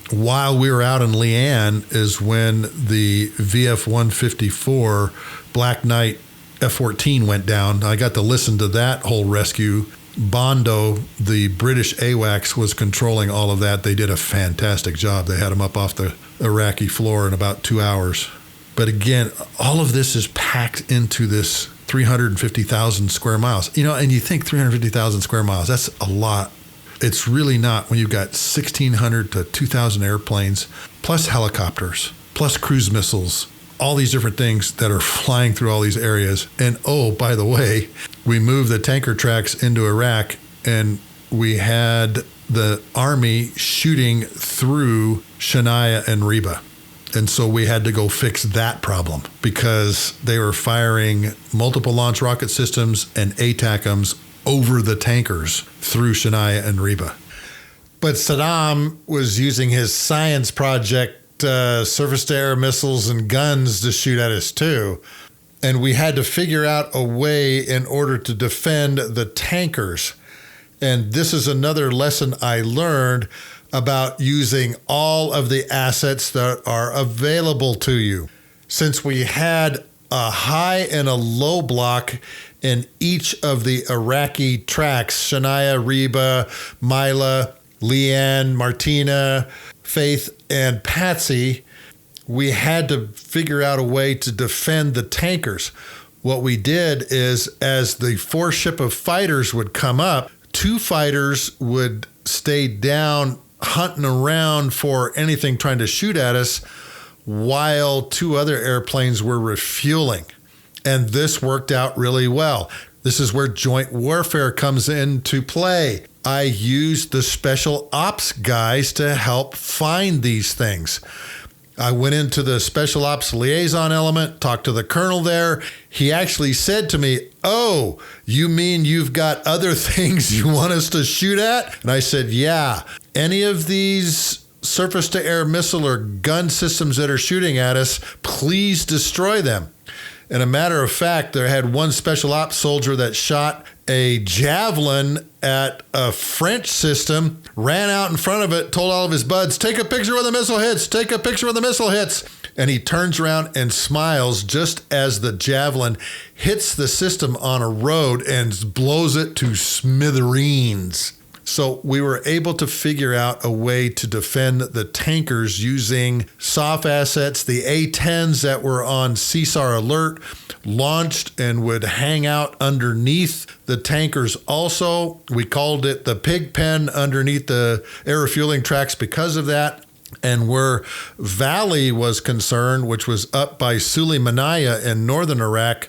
While we were out in Lian is when the VF-154 Black Knight F-14 went down. I got to listen to that whole rescue. Bondo, the British AWACS, was controlling all of that. They did a fantastic job. They had them up off the Iraqi floor in about 2 hours. But again, all of this is packed into this 350,000 square miles. And you think 350,000 square miles, that's a lot. It's really not when you've got 1,600 to 2,000 airplanes, plus helicopters, plus cruise missiles, all these different things that are flying through all these areas. And oh, by the way, we moved the tanker tracks into Iraq, and we had the Army shooting through Shania and Reba. And so we had to go fix that problem because they were firing multiple launch rocket systems and ATACMs over the tankers through Shania and Reba. But Saddam was using his science project, surface-to-air missiles and guns to shoot at us too. And we had to figure out a way in order to defend the tankers. And this is another lesson I learned about using all of the assets that are available to you. Since we had a high and a low block in each of the Iraqi tracks, Shania, Reba, Mila, Leanne, Martina, Faith, and Patsy, we had to figure out a way to defend the tankers. What we did is, as the 4 ship of fighters would come up, 2 fighters would stay down hunting around for anything trying to shoot at us while 2 other airplanes were refueling. And this worked out really well. This is where joint warfare comes into play. I used the special ops guys to help find these things. I went into the special ops liaison element, talked to the colonel there. He actually said to me, "Oh, you mean you've got other things you want us to shoot at?" And I said, "Yeah, any of these surface-to-air missile or gun systems that are shooting at us, please destroy them." And a matter of fact, there had one special ops soldier that shot a javelin at a French system, ran out in front of it, told all of his buds, "Take a picture when the missile hits, take a picture when the missile hits." And he turns around and smiles just as the javelin hits the system on a road and blows it to smithereens. So we were able to figure out a way to defend the tankers using soft assets. The A-10s that were on CSAR alert launched and would hang out underneath the tankers also. We called it the pig pen underneath the air refueling tracks because of that. And where Valley was concerned, which was up by Sulaymaniyah in northern Iraq,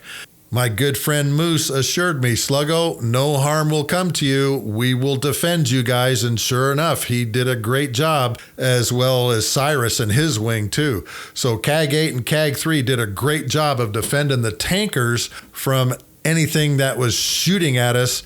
my good friend Moose assured me, "Sluggo, no harm will come to you. We will defend you guys." And sure enough, he did a great job, as well as Cyrus and his wing too. So CAG 8 and CAG 3 did a great job of defending the tankers from anything that was shooting at us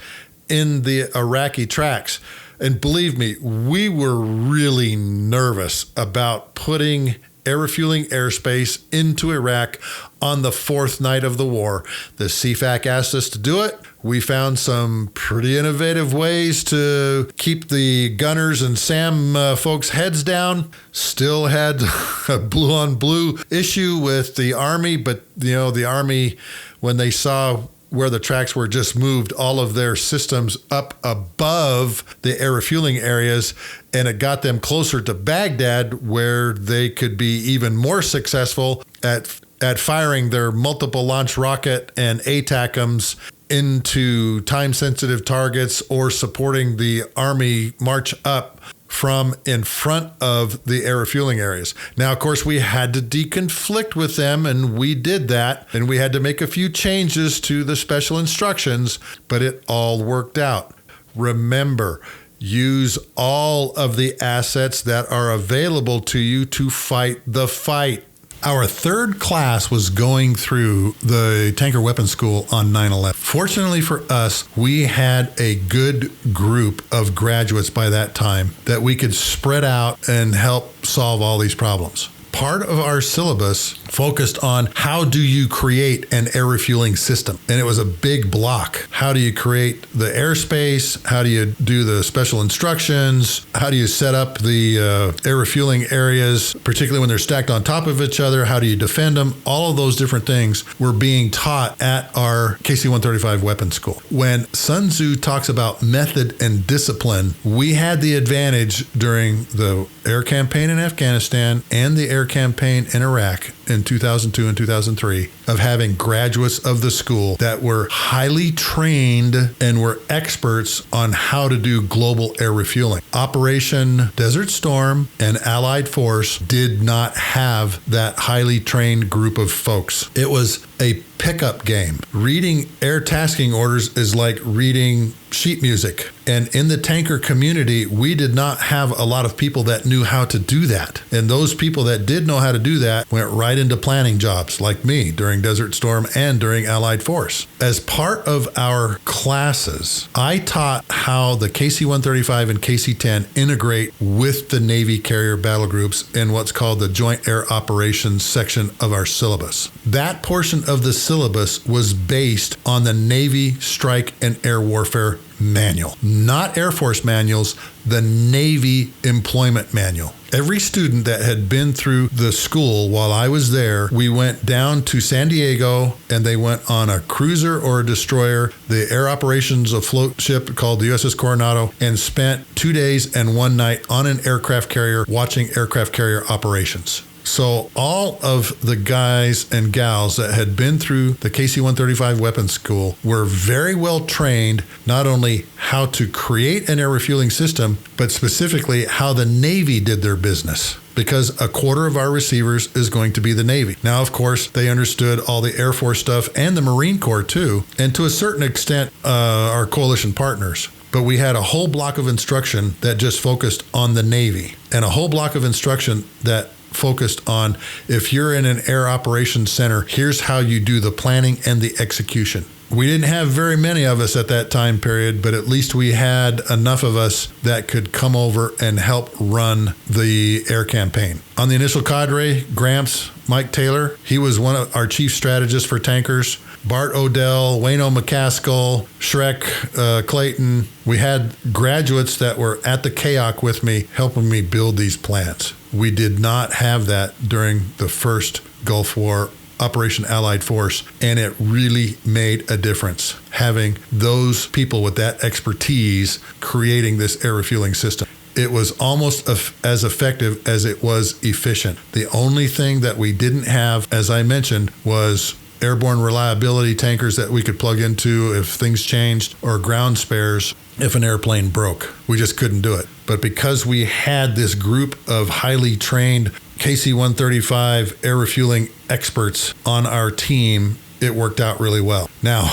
in the Iraqi tracks. And believe me, we were really nervous about putting air refueling airspace into Iraq on the 4th night of the war. The CFAC asked us to do it. We found some pretty innovative ways to keep the gunners and SAM folks' heads down. Still had a blue on blue issue with the Army, but the Army, when they saw where the tracks were, just moved all of their systems up above the air refueling areas, and it got them closer to Baghdad, where they could be even more successful at firing their multiple launch rocket and ATACMs into time-sensitive targets or supporting the Army march up from in front of the air refueling areas. Now, of course, we had to deconflict with them, and we did that, and we had to make a few changes to the special instructions, but it all worked out. Remember, use all of the assets that are available to you to fight the fight. Our 3rd class was going through the Tanker Weapons School on 9/11. Fortunately for us, we had a good group of graduates by that time that we could spread out and help solve all these problems. Part of our syllabus focused on how do you create an air refueling system. And it was a big block. How do you create the airspace? How do you do the special instructions? How do you set up the air refueling areas, particularly when they're stacked on top of each other? How do you defend them? All of those different things were being taught at our KC-135 weapons school. When Sun Tzu talks about method and discipline, we had the advantage during the air campaign in Afghanistan and the air campaign in Iraq in in 2002 and 2003 of having graduates of the school that were highly trained and were experts on how to do global air refueling. Operation Desert Storm and Allied Force did not have that highly trained group of folks. It was a pickup game. Reading air tasking orders is like reading sheet music. And in the tanker community, we did not have a lot of people that knew how to do that. And those people that did know how to do that went right into planning jobs like me during Desert Storm and during Allied Force. As part of our classes, I taught how the KC-135 and KC-10 integrate with the Navy carrier battle groups in what's called the Joint Air Operations section of our syllabus. That portion of the syllabus was based on the Navy Strike and Air Warfare Manual, not Air Force manuals, the Navy Employment Manual. Every student that had been through the school while I was there, we went down to San Diego and they went on a cruiser or a destroyer, the air operations afloat ship called the USS Coronado, and spent 2 days and 1 night on an aircraft carrier watching aircraft carrier operations. So all of the guys and gals that had been through the KC-135 weapons school were very well trained, not only how to create an air refueling system, but specifically how the Navy did their business, because a quarter of our receivers is going to be the Navy. Now, of course, they understood all the Air Force stuff and the Marine Corps too, and to a certain extent, our coalition partners. But we had a whole block of instruction that just focused on the Navy, and a whole block of instruction that focused on, if you're in an air operations center, here's how you do the planning and the execution. We didn't have very many of us at that time period, but at least we had enough of us that could come over and help run the air campaign. On the initial cadre, Gramps, Mike Taylor, he was one of our chief strategists for tankers. Bart Odell, Wayno McCaskill, Shrek Clayton. We had graduates that were at the KAOC with me helping me build these plants. We did not have that during the first Gulf War Operation Allied Force, and it really made a difference having those people with that expertise creating this air refueling system. It was almost as effective as it was efficient. The only thing that we didn't have, as I mentioned, was airborne reliability tankers that we could plug into if things changed, or ground spares if an airplane broke. We just couldn't do it. But because we had this group of highly trained KC-135 air refueling experts on our team, it worked out really well. Now,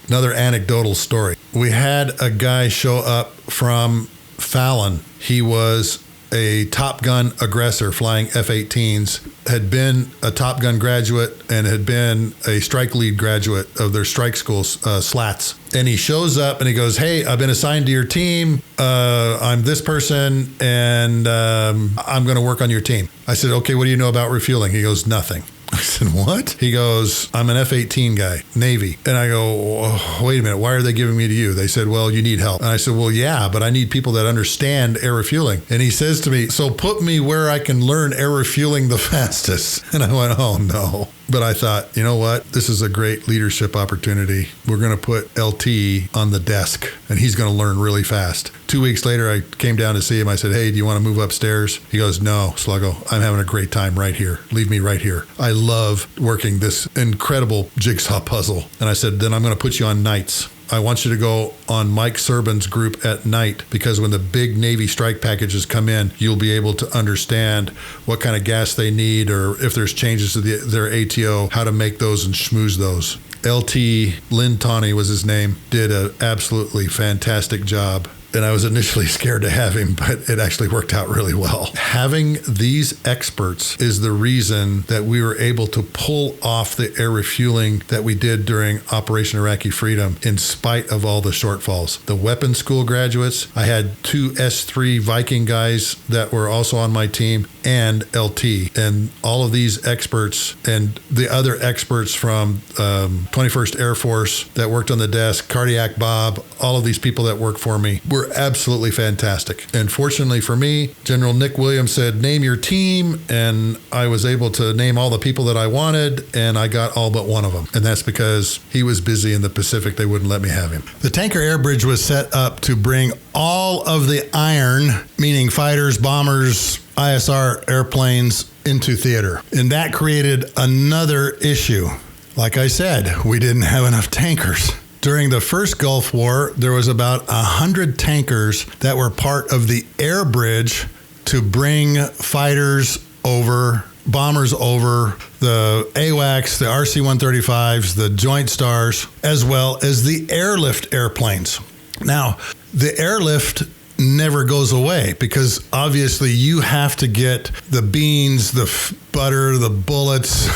another anecdotal story. We had a guy show up from Fallon. He was a Top Gun aggressor flying F-18s, had been a Top Gun graduate and had been a strike lead graduate of their strike school, SLATs. And he shows up and he goes, "Hey, I've been assigned to your team. I'm this person, and I'm going to work on your team." I said, "Okay, what do you know about refueling?" He goes, "Nothing." I said, "What?" He goes, "I'm an F-18 guy, Navy." And I go, "Oh, wait a minute, why are they giving me to you?" They said, "Well, you need help." And I said, "Well, yeah, but I need people that understand air refueling." And he says to me, "So put me where I can learn air refueling the fastest." And I went, "Oh, no." But I thought, you know what? This is a great leadership opportunity. We're going to put LT on the desk, and he's going to learn really fast. 2 weeks later, I came down to see him. I said, "Hey, do you want to move upstairs?" He goes, "No, Sluggo, I'm having a great time right here. Leave me right here. I love working this incredible jigsaw puzzle." And I said, "Then I'm going to put you on nights. I want you to go on Mike Serban's group at night, because when the big Navy strike packages come in, you'll be able to understand what kind of gas they need, or if there's changes to their ATO, how to make those and schmooze those." LT, Lynn Tawney was his name, did an absolutely fantastic job. And I was initially scared to have him, but it actually worked out really well. Having these experts is the reason that we were able to pull off the air refueling that we did during Operation Iraqi Freedom, in spite of all the shortfalls. The weapons school graduates, I had 2 S3 Viking guys that were also on my team, and LT. And all of these experts and the other experts from 21st Air Force that worked on the desk, Cardiac Bob, all of these people that work for me were absolutely fantastic. And fortunately for me, General Nick Williams said, "Name your team," and I was able to name all the people that I wanted, and I got all but one of them. And that's because he was busy in the Pacific. They wouldn't let me have him. The tanker air bridge was set up to bring all of the iron, meaning fighters, bombers, ISR airplanes into theater. And that created another issue. Like I said, we didn't have enough tankers. During the first Gulf War, there was about 100 tankers that were part of the air bridge to bring fighters over, bombers over, the AWACS, the RC-135s, the Joint Stars, as well as the airlift airplanes. Now, the airlift never goes away because obviously you have to get the beans, the butter, the bullets,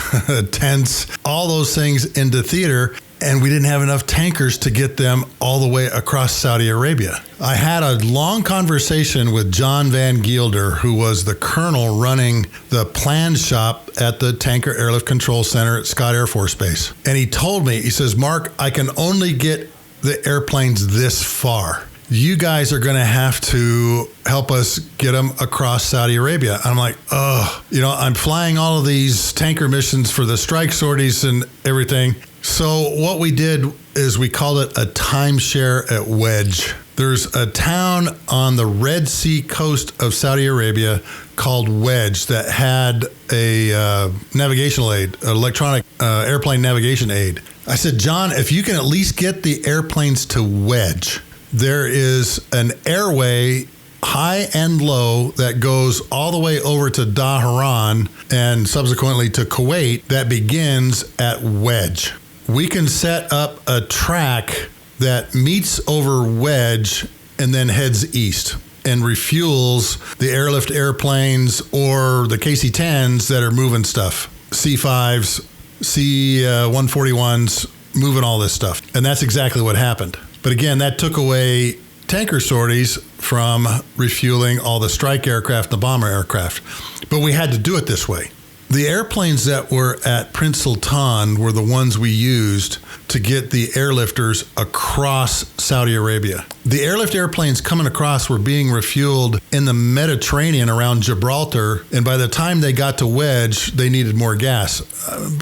tents, all those things into theater. And we didn't have enough tankers to get them all the way across Saudi Arabia. I had a long conversation with John Van Gielder, who was the colonel running the plan shop at the Tanker Airlift Control Center at Scott Air Force Base. And he told me, he says, Mark, I can only get the airplanes this far. You guys are going to have to help us get them across Saudi Arabia. I'm like, I'm flying all of these tanker missions for the strike sorties and everything. So what we did is we called it a timeshare at Wedge. There's a town on the Red Sea coast of Saudi Arabia called Wedge that had a navigational aid, electronic airplane navigation aid. I said, John, if you can at least get the airplanes to Wedge, there is an airway, high and low, that goes all the way over to Dhahran and subsequently to Kuwait that begins at Wedge. We can set up a track that meets over Wedge and then heads east and refuels the airlift airplanes or the KC-10s that are moving stuff, C-5s, C-141s, moving all this stuff. And that's exactly what happened. But again, that took away tanker sorties from refueling all the strike aircraft and the bomber aircraft. But we had to do it this way. The airplanes that were at Prince Sultan were the ones we used to get the airlifters across Saudi Arabia. The airlift airplanes coming across were being refueled in the Mediterranean around Gibraltar, and by the time they got to Wedge, they needed more gas,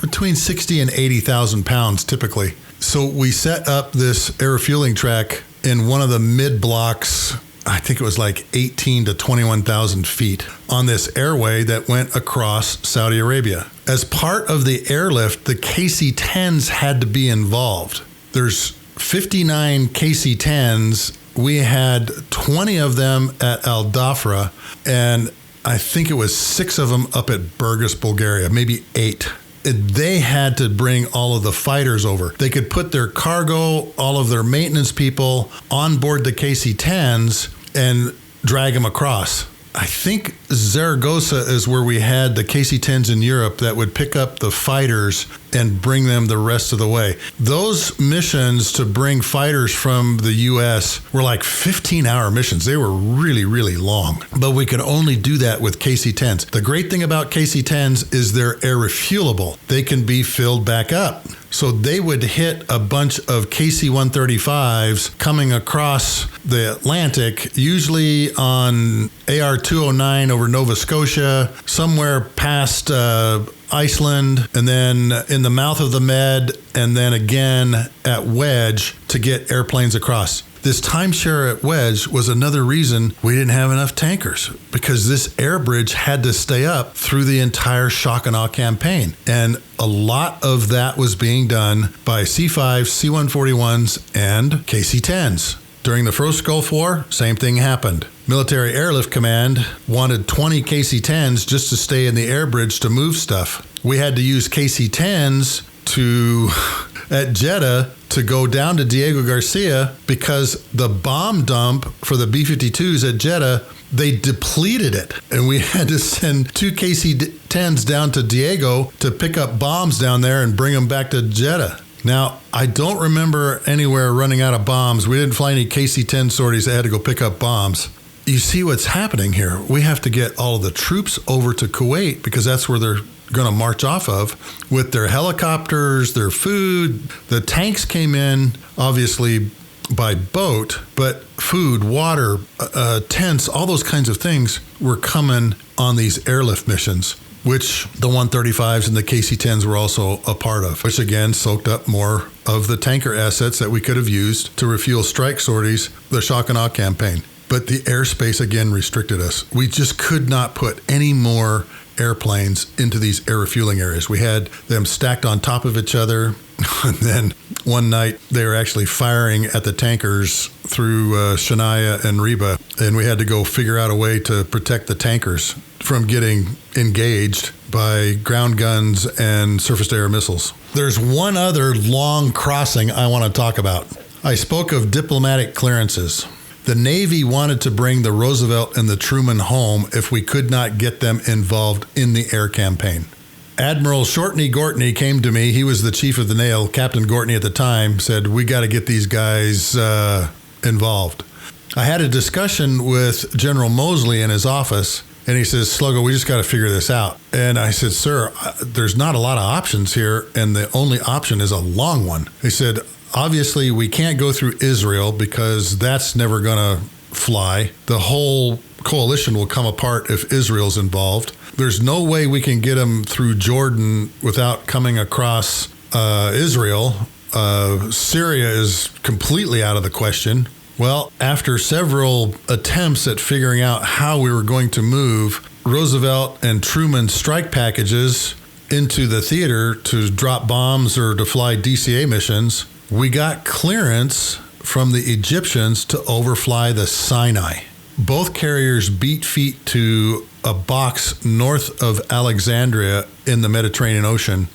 between 60 and 80,000 pounds typically. So we set up this air refueling track in one of the mid-blocks, I think it was like 18 to 21,000 feet on this airway that went across Saudi Arabia. As part of the airlift, the KC-10s had to be involved. There's 59 KC-10s. We had 20 of them at Al Dhafra, and I think it was 6 of them up at Burgas, Bulgaria, maybe 8. They had to bring all of the fighters over. They could put their cargo, all of their maintenance people on board the KC-10s and drag them across. I think Zaragoza is where we had the KC-10s in Europe that would pick up the fighters and bring them the rest of the way. Those missions to bring fighters from the U.S. were like 15-hour missions. They were really, really long. But we could only do that with KC-10s. The great thing about KC-10s is they're air refuelable. They can be filled back up. So they would hit a bunch of KC-135s coming across the Atlantic, usually on AR-209 over Nova Scotia, somewhere past Iceland, and then in the mouth of the Med, and then again at Wedge to get airplanes across. This timeshare at Wedge was another reason we didn't have enough tankers, because this air bridge had to stay up through the entire shock and awe campaign. And a lot of that was being done by C-5s, C-141s, and KC-10s. During the first Gulf War, same thing happened. Military Airlift Command wanted 20 KC-10s just to stay in the air bridge to move stuff. We had to use KC-10s at Jeddah to go down to Diego Garcia because the bomb dump for the B-52s at Jeddah, they depleted it. And we had to send 2 KC-10s down to Diego to pick up bombs down there and bring them back to Jeddah. Now, I don't remember anywhere running out of bombs. We didn't fly any KC-10 sorties that had to go pick up bombs. You see what's happening here. We have to get all of the troops over to Kuwait because that's where they're going to march off of with their helicopters, their food. The tanks came in, obviously, by boat, but food, water, tents, all those kinds of things were coming on these airlift missions, which the 135s and the KC-10s were also a part of, which again soaked up more of the tanker assets that we could have used to refuel strike sorties, the shock and awe campaign. but the airspace again restricted us. We just could not put any more airplanes into these air refueling areas. We had them stacked on top of each other. And then one night they were actually firing at the tankers through Shania and Reba, and we had to go figure out a way to protect the tankers from getting engaged by ground guns and surface-to-air missiles. There's one other long crossing I want to talk about. I spoke of diplomatic clearances. The Navy wanted to bring the Roosevelt and the Truman home if we could not get them involved in the air campaign. Admiral Shortney Gortney came to me. He was the chief of the NAIL. Captain Gortney at the time said, we got to get these guys involved. I had a discussion with General Mosley in his office, and he says, Sluggo, we just got to figure this out. And I said, sir, there's not a lot of options here, and the only option is a long one. He said, obviously, we can't go through Israel because that's never going to fly. The whole coalition will come apart if Israel's involved. There's no way we can get them through Jordan without coming across Israel. Syria is completely out of the question. Well, after several attempts at figuring out how we were going to move Roosevelt and Truman strike packages into the theater to drop bombs or to fly DCA missions, we got clearance from the Egyptians to overfly the Sinai. Both carriers beat feet to a box north of Alexandria in the Mediterranean Ocean.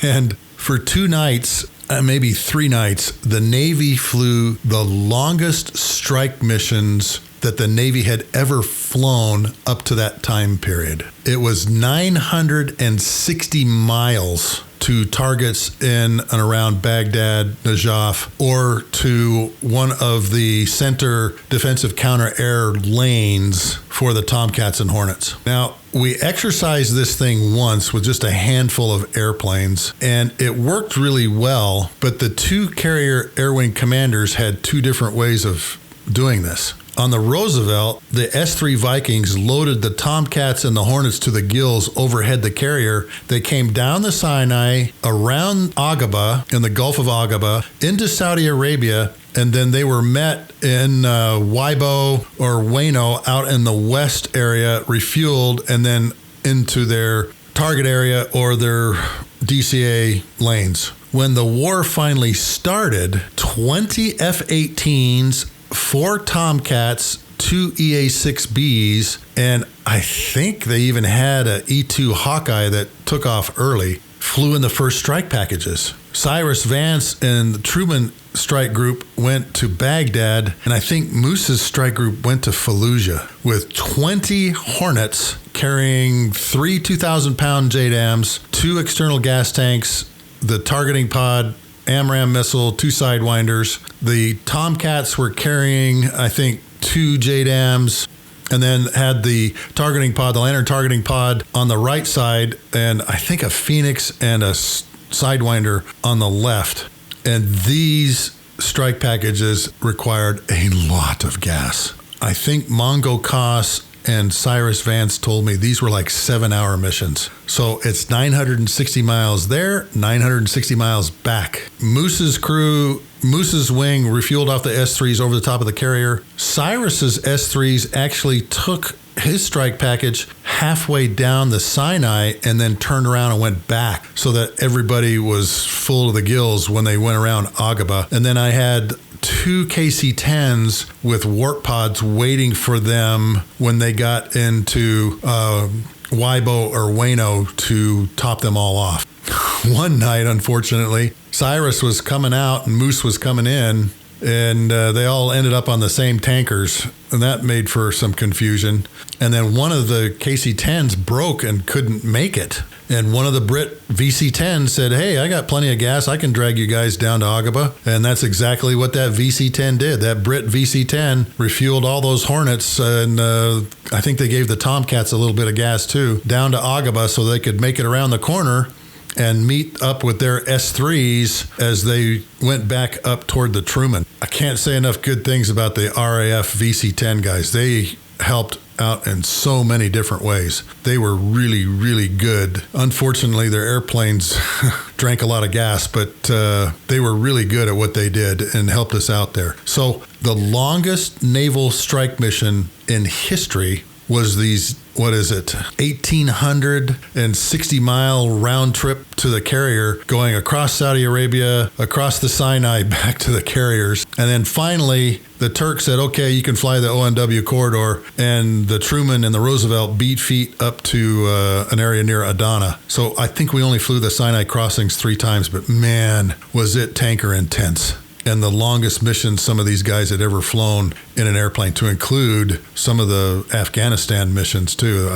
And for 2 nights, maybe 3 nights, the Navy flew the longest strike missions that the Navy had ever flown up to that time period. It was 960 miles to targets in and around Baghdad, Najaf, or to one of the center defensive counter-air lanes for the Tomcats and Hornets. Now, we exercised this thing once with just a handful of airplanes, and it worked really well, but the 2 carrier air wing commanders had 2 different ways of doing this. On the Roosevelt, the S-3 Vikings loaded the Tomcats and the Hornets to the gills overhead the carrier. They came down the Sinai, around Aqaba, in the Gulf of Aqaba, into Saudi Arabia, and then they were met in Waibo or Wano out in the west area, refueled, and then into their target area or their DCA lanes. When the war finally started, 20 F-18s, 4 Tomcats, 2 EA-6Bs, and I think they even had a E-2 Hawkeye that took off early, flew in the first strike packages. Cyrus Vance and the Truman strike group went to Baghdad, and I think Moose's strike group went to Fallujah with 20 Hornets carrying 3 2,000-pound JDAMs, 2 external gas tanks, the targeting pod, AMRAAM missile, 2 Sidewinders. The Tomcats were carrying, I think, 2 JDAMs, and then had the targeting pod, the lantern targeting pod on the right side, and I think a Phoenix and a Sidewinder on the left. And these strike packages required a lot of gas. I think Mongo Koss and Cyrus Vance told me these were like 7-hour missions. So it's 960 miles there, 960 miles back. Moose's crew, Moose's wing refueled off the S-3s over the top of the carrier. Cyrus's S-3s actually took his strike package halfway down the Sinai and then turned around and went back so that everybody was full to the gills when they went around Aqaba. And then I had 2 KC-10s with warp pods waiting for them when they got into Waibo or Wano to top them all off. One night, unfortunately, Cyrus was coming out and Moose was coming in, and they all ended up on the same tankers, and that made for some confusion. And then one of the KC-10s broke and couldn't make it. And one of the Brit VC-10s said, hey, I got plenty of gas. I can drag you guys down to Aqaba. And that's exactly what that VC-10 did. That Brit VC-10 refueled all those Hornets, and I think they gave the Tomcats a little bit of gas too, down to Aqaba so they could make it around the corner and meet up with their S-3s as they went back up toward the Truman. I can't say enough good things about the RAF VC-10 guys. They helped out in so many different ways. They were really, really good. Unfortunately, their airplanes drank a lot of gas, but they were really good at what they did and helped us out there. So the longest naval strike mission in history was these, 1,860-mile round trip to the carrier, going across Saudi Arabia, across the Sinai, back to the carriers. And then finally, the Turks said, okay, you can fly the ONW corridor, and the Truman and the Roosevelt beat feet up to an area near Adana. So I think we only flew the Sinai crossings 3 times, but man, was it tanker intense. And the longest mission some of these guys had ever flown in an airplane, to include some of the Afghanistan missions too.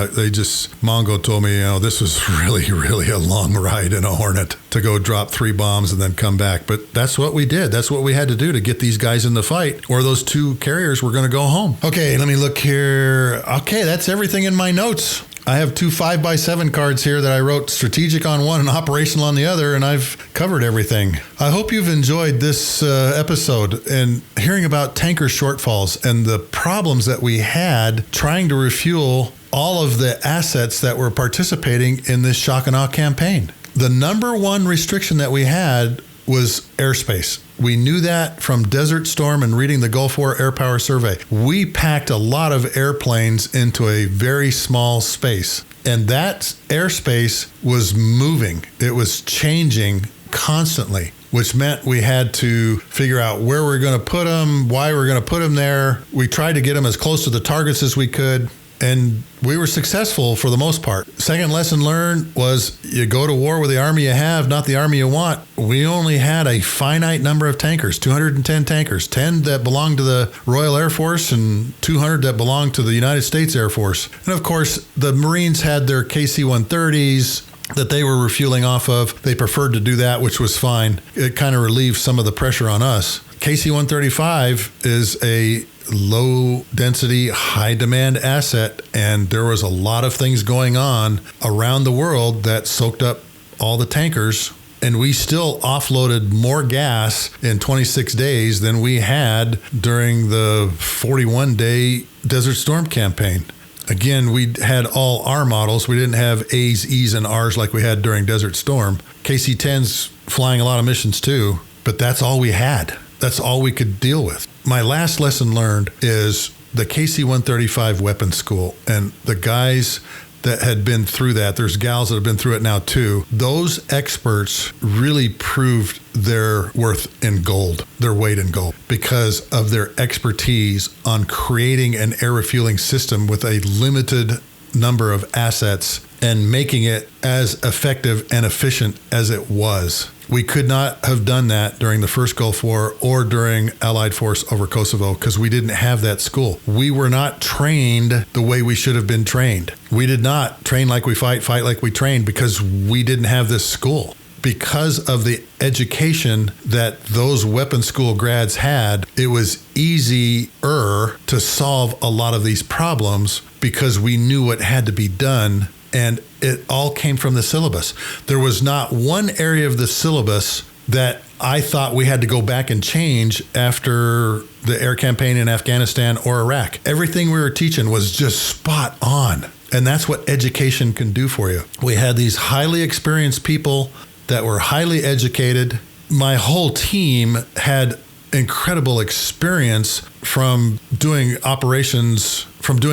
Mongo told me, this was really, really a long ride in a Hornet to go drop 3 bombs and then come back. But that's what we did. That's what we had to do to get these guys in the fight, or those 2 carriers were going to go home. Okay, let me look here. Okay, that's everything in my notes. I have 2 5x7 cards here that I wrote strategic on one and operational on the other, and I've covered everything. I hope you've enjoyed this episode and hearing about tanker shortfalls and the problems that we had trying to refuel all of the assets that were participating in this shock and awe campaign. The number one restriction that we had was airspace. We knew that from Desert Storm and reading the Gulf War Airpower Survey. We packed a lot of airplanes into a very small space, and that airspace was moving. It was changing constantly, which meant we had to figure out where we're going to put them, why we're going to put them there. We tried to get them as close to the targets as we could, and we were successful for the most part. Second lesson learned was you go to war with the army you have, not the army you want. We only had a finite number of tankers, 210 tankers, 10 that belonged to the Royal Air Force and 200 that belonged to the United States Air Force. And of course, the Marines had their KC-130s that they were refueling off of. They preferred to do that, which was fine. It kind of relieved some of the pressure on us. KC-135 is a low density, high demand asset, and there was a lot of things going on around the world that soaked up all the tankers, and we still offloaded more gas in 26 days than we had during the 41-day Desert Storm campaign. Again, we had all R models. We didn't have A's, E's, and R's like we had during Desert Storm. KC-10's flying a lot of missions too, but that's all we had. That's all we could deal with. My last lesson learned is the KC-135 weapons school, and the guys that had been through that, there's gals that have been through it now too. Those experts really proved their worth in gold, their weight in gold, because of their expertise on creating an air refueling system with a limited number of assets and making it as effective and efficient as it was. We could not have done that during the first Gulf War or during Allied force over Kosovo because we didn't have that school. We were not trained the way we should have been trained. We did not train like we fight like we train because we didn't have this school. Because of the education that those weapons school grads had, it was easier to solve a lot of these problems because we knew what had to be done. And it all came from the syllabus. There was not one area of the syllabus that I thought we had to go back and change after the air campaign in Afghanistan or Iraq. Everything we were teaching was just spot on. And that's what education can do for you. We had these highly experienced people that were highly educated. My whole team had incredible experience from doing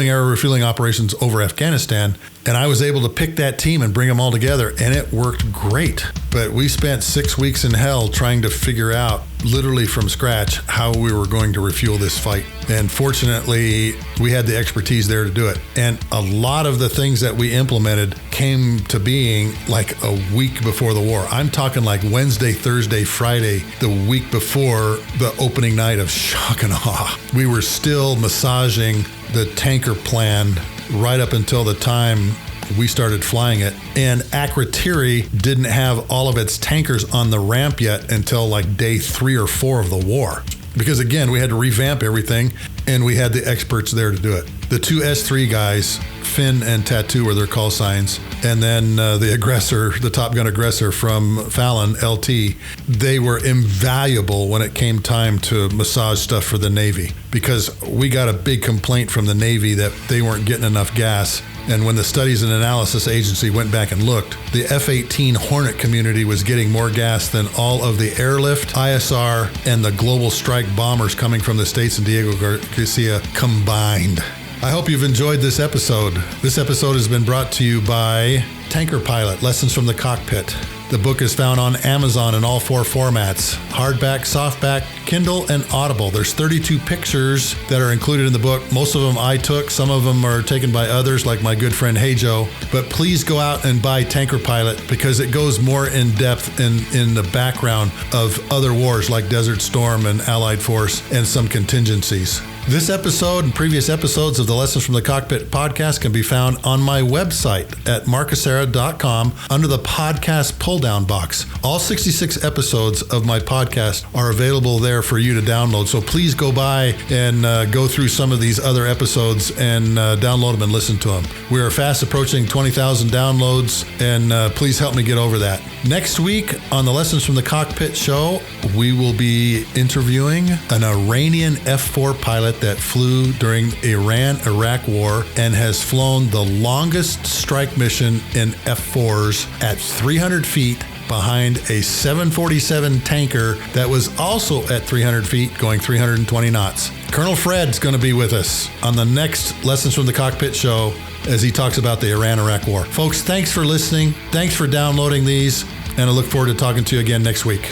air refueling operations over Afghanistan. And I was able to pick that team and bring them all together, and it worked great. But we spent 6 weeks in hell trying to figure out, literally from scratch, how we were going to refuel this fight. And fortunately, we had the expertise there to do it. And a lot of the things that we implemented came to being like a week before the war. I'm talking like Wednesday, Thursday, Friday, the week before the opening night of Shock and Awe. We were still massaging the tanker plan right up until the time we started flying it. And Akrotiri didn't have all of its tankers on the ramp yet until like day 3 or 4 of the war. Because again, we had to revamp everything. and we had the experts there to do it. The two S3 guys, Finn and Tattoo were their call signs, and then the aggressor, the Top Gun aggressor from Fallon, LT, they were invaluable when it came time to massage stuff for the Navy, because we got a big complaint from the Navy that they weren't getting enough gas. And when the Studies and Analysis Agency went back and looked, the F-18 Hornet community was getting more gas than all of the airlift, ISR, and the Global Strike bombers coming from the States and Diego Garcia combined. I hope you've enjoyed this episode. This episode has been brought to you by Tanker Pilot, Lessons from the Cockpit. The book is found on Amazon in all 4 formats: hardback, softback, Kindle, and Audible. There's 32 pictures that are included in the book. Most of them I took. Some of them are taken by others, like my good friend Hey Joe. But please go out and buy Tanker Pilot, because it goes more in depth in the background of other wars like Desert Storm and Allied Force and some contingencies. This episode and previous episodes of the Lessons from the Cockpit podcast can be found on my website at markhasera.com under the podcast pull-down box. All 66 episodes of my podcast are available there for you to download. So please go by and go through some of these other episodes and download them and listen to them. We are fast approaching 20,000 downloads, and please help me get over that. Next week on the Lessons from the Cockpit show, we will be interviewing an Iranian F-4 pilot that flew during Iran-Iraq War and has flown the longest strike mission in F-4s at 300 feet behind a 747 tanker that was also at 300 feet going 320 knots. Colonel Fred's going to be with us on the next Lessons from the Cockpit show as he talks about the Iran-Iraq War. Folks, thanks for listening. Thanks for downloading these, and I look forward to talking to you again next week.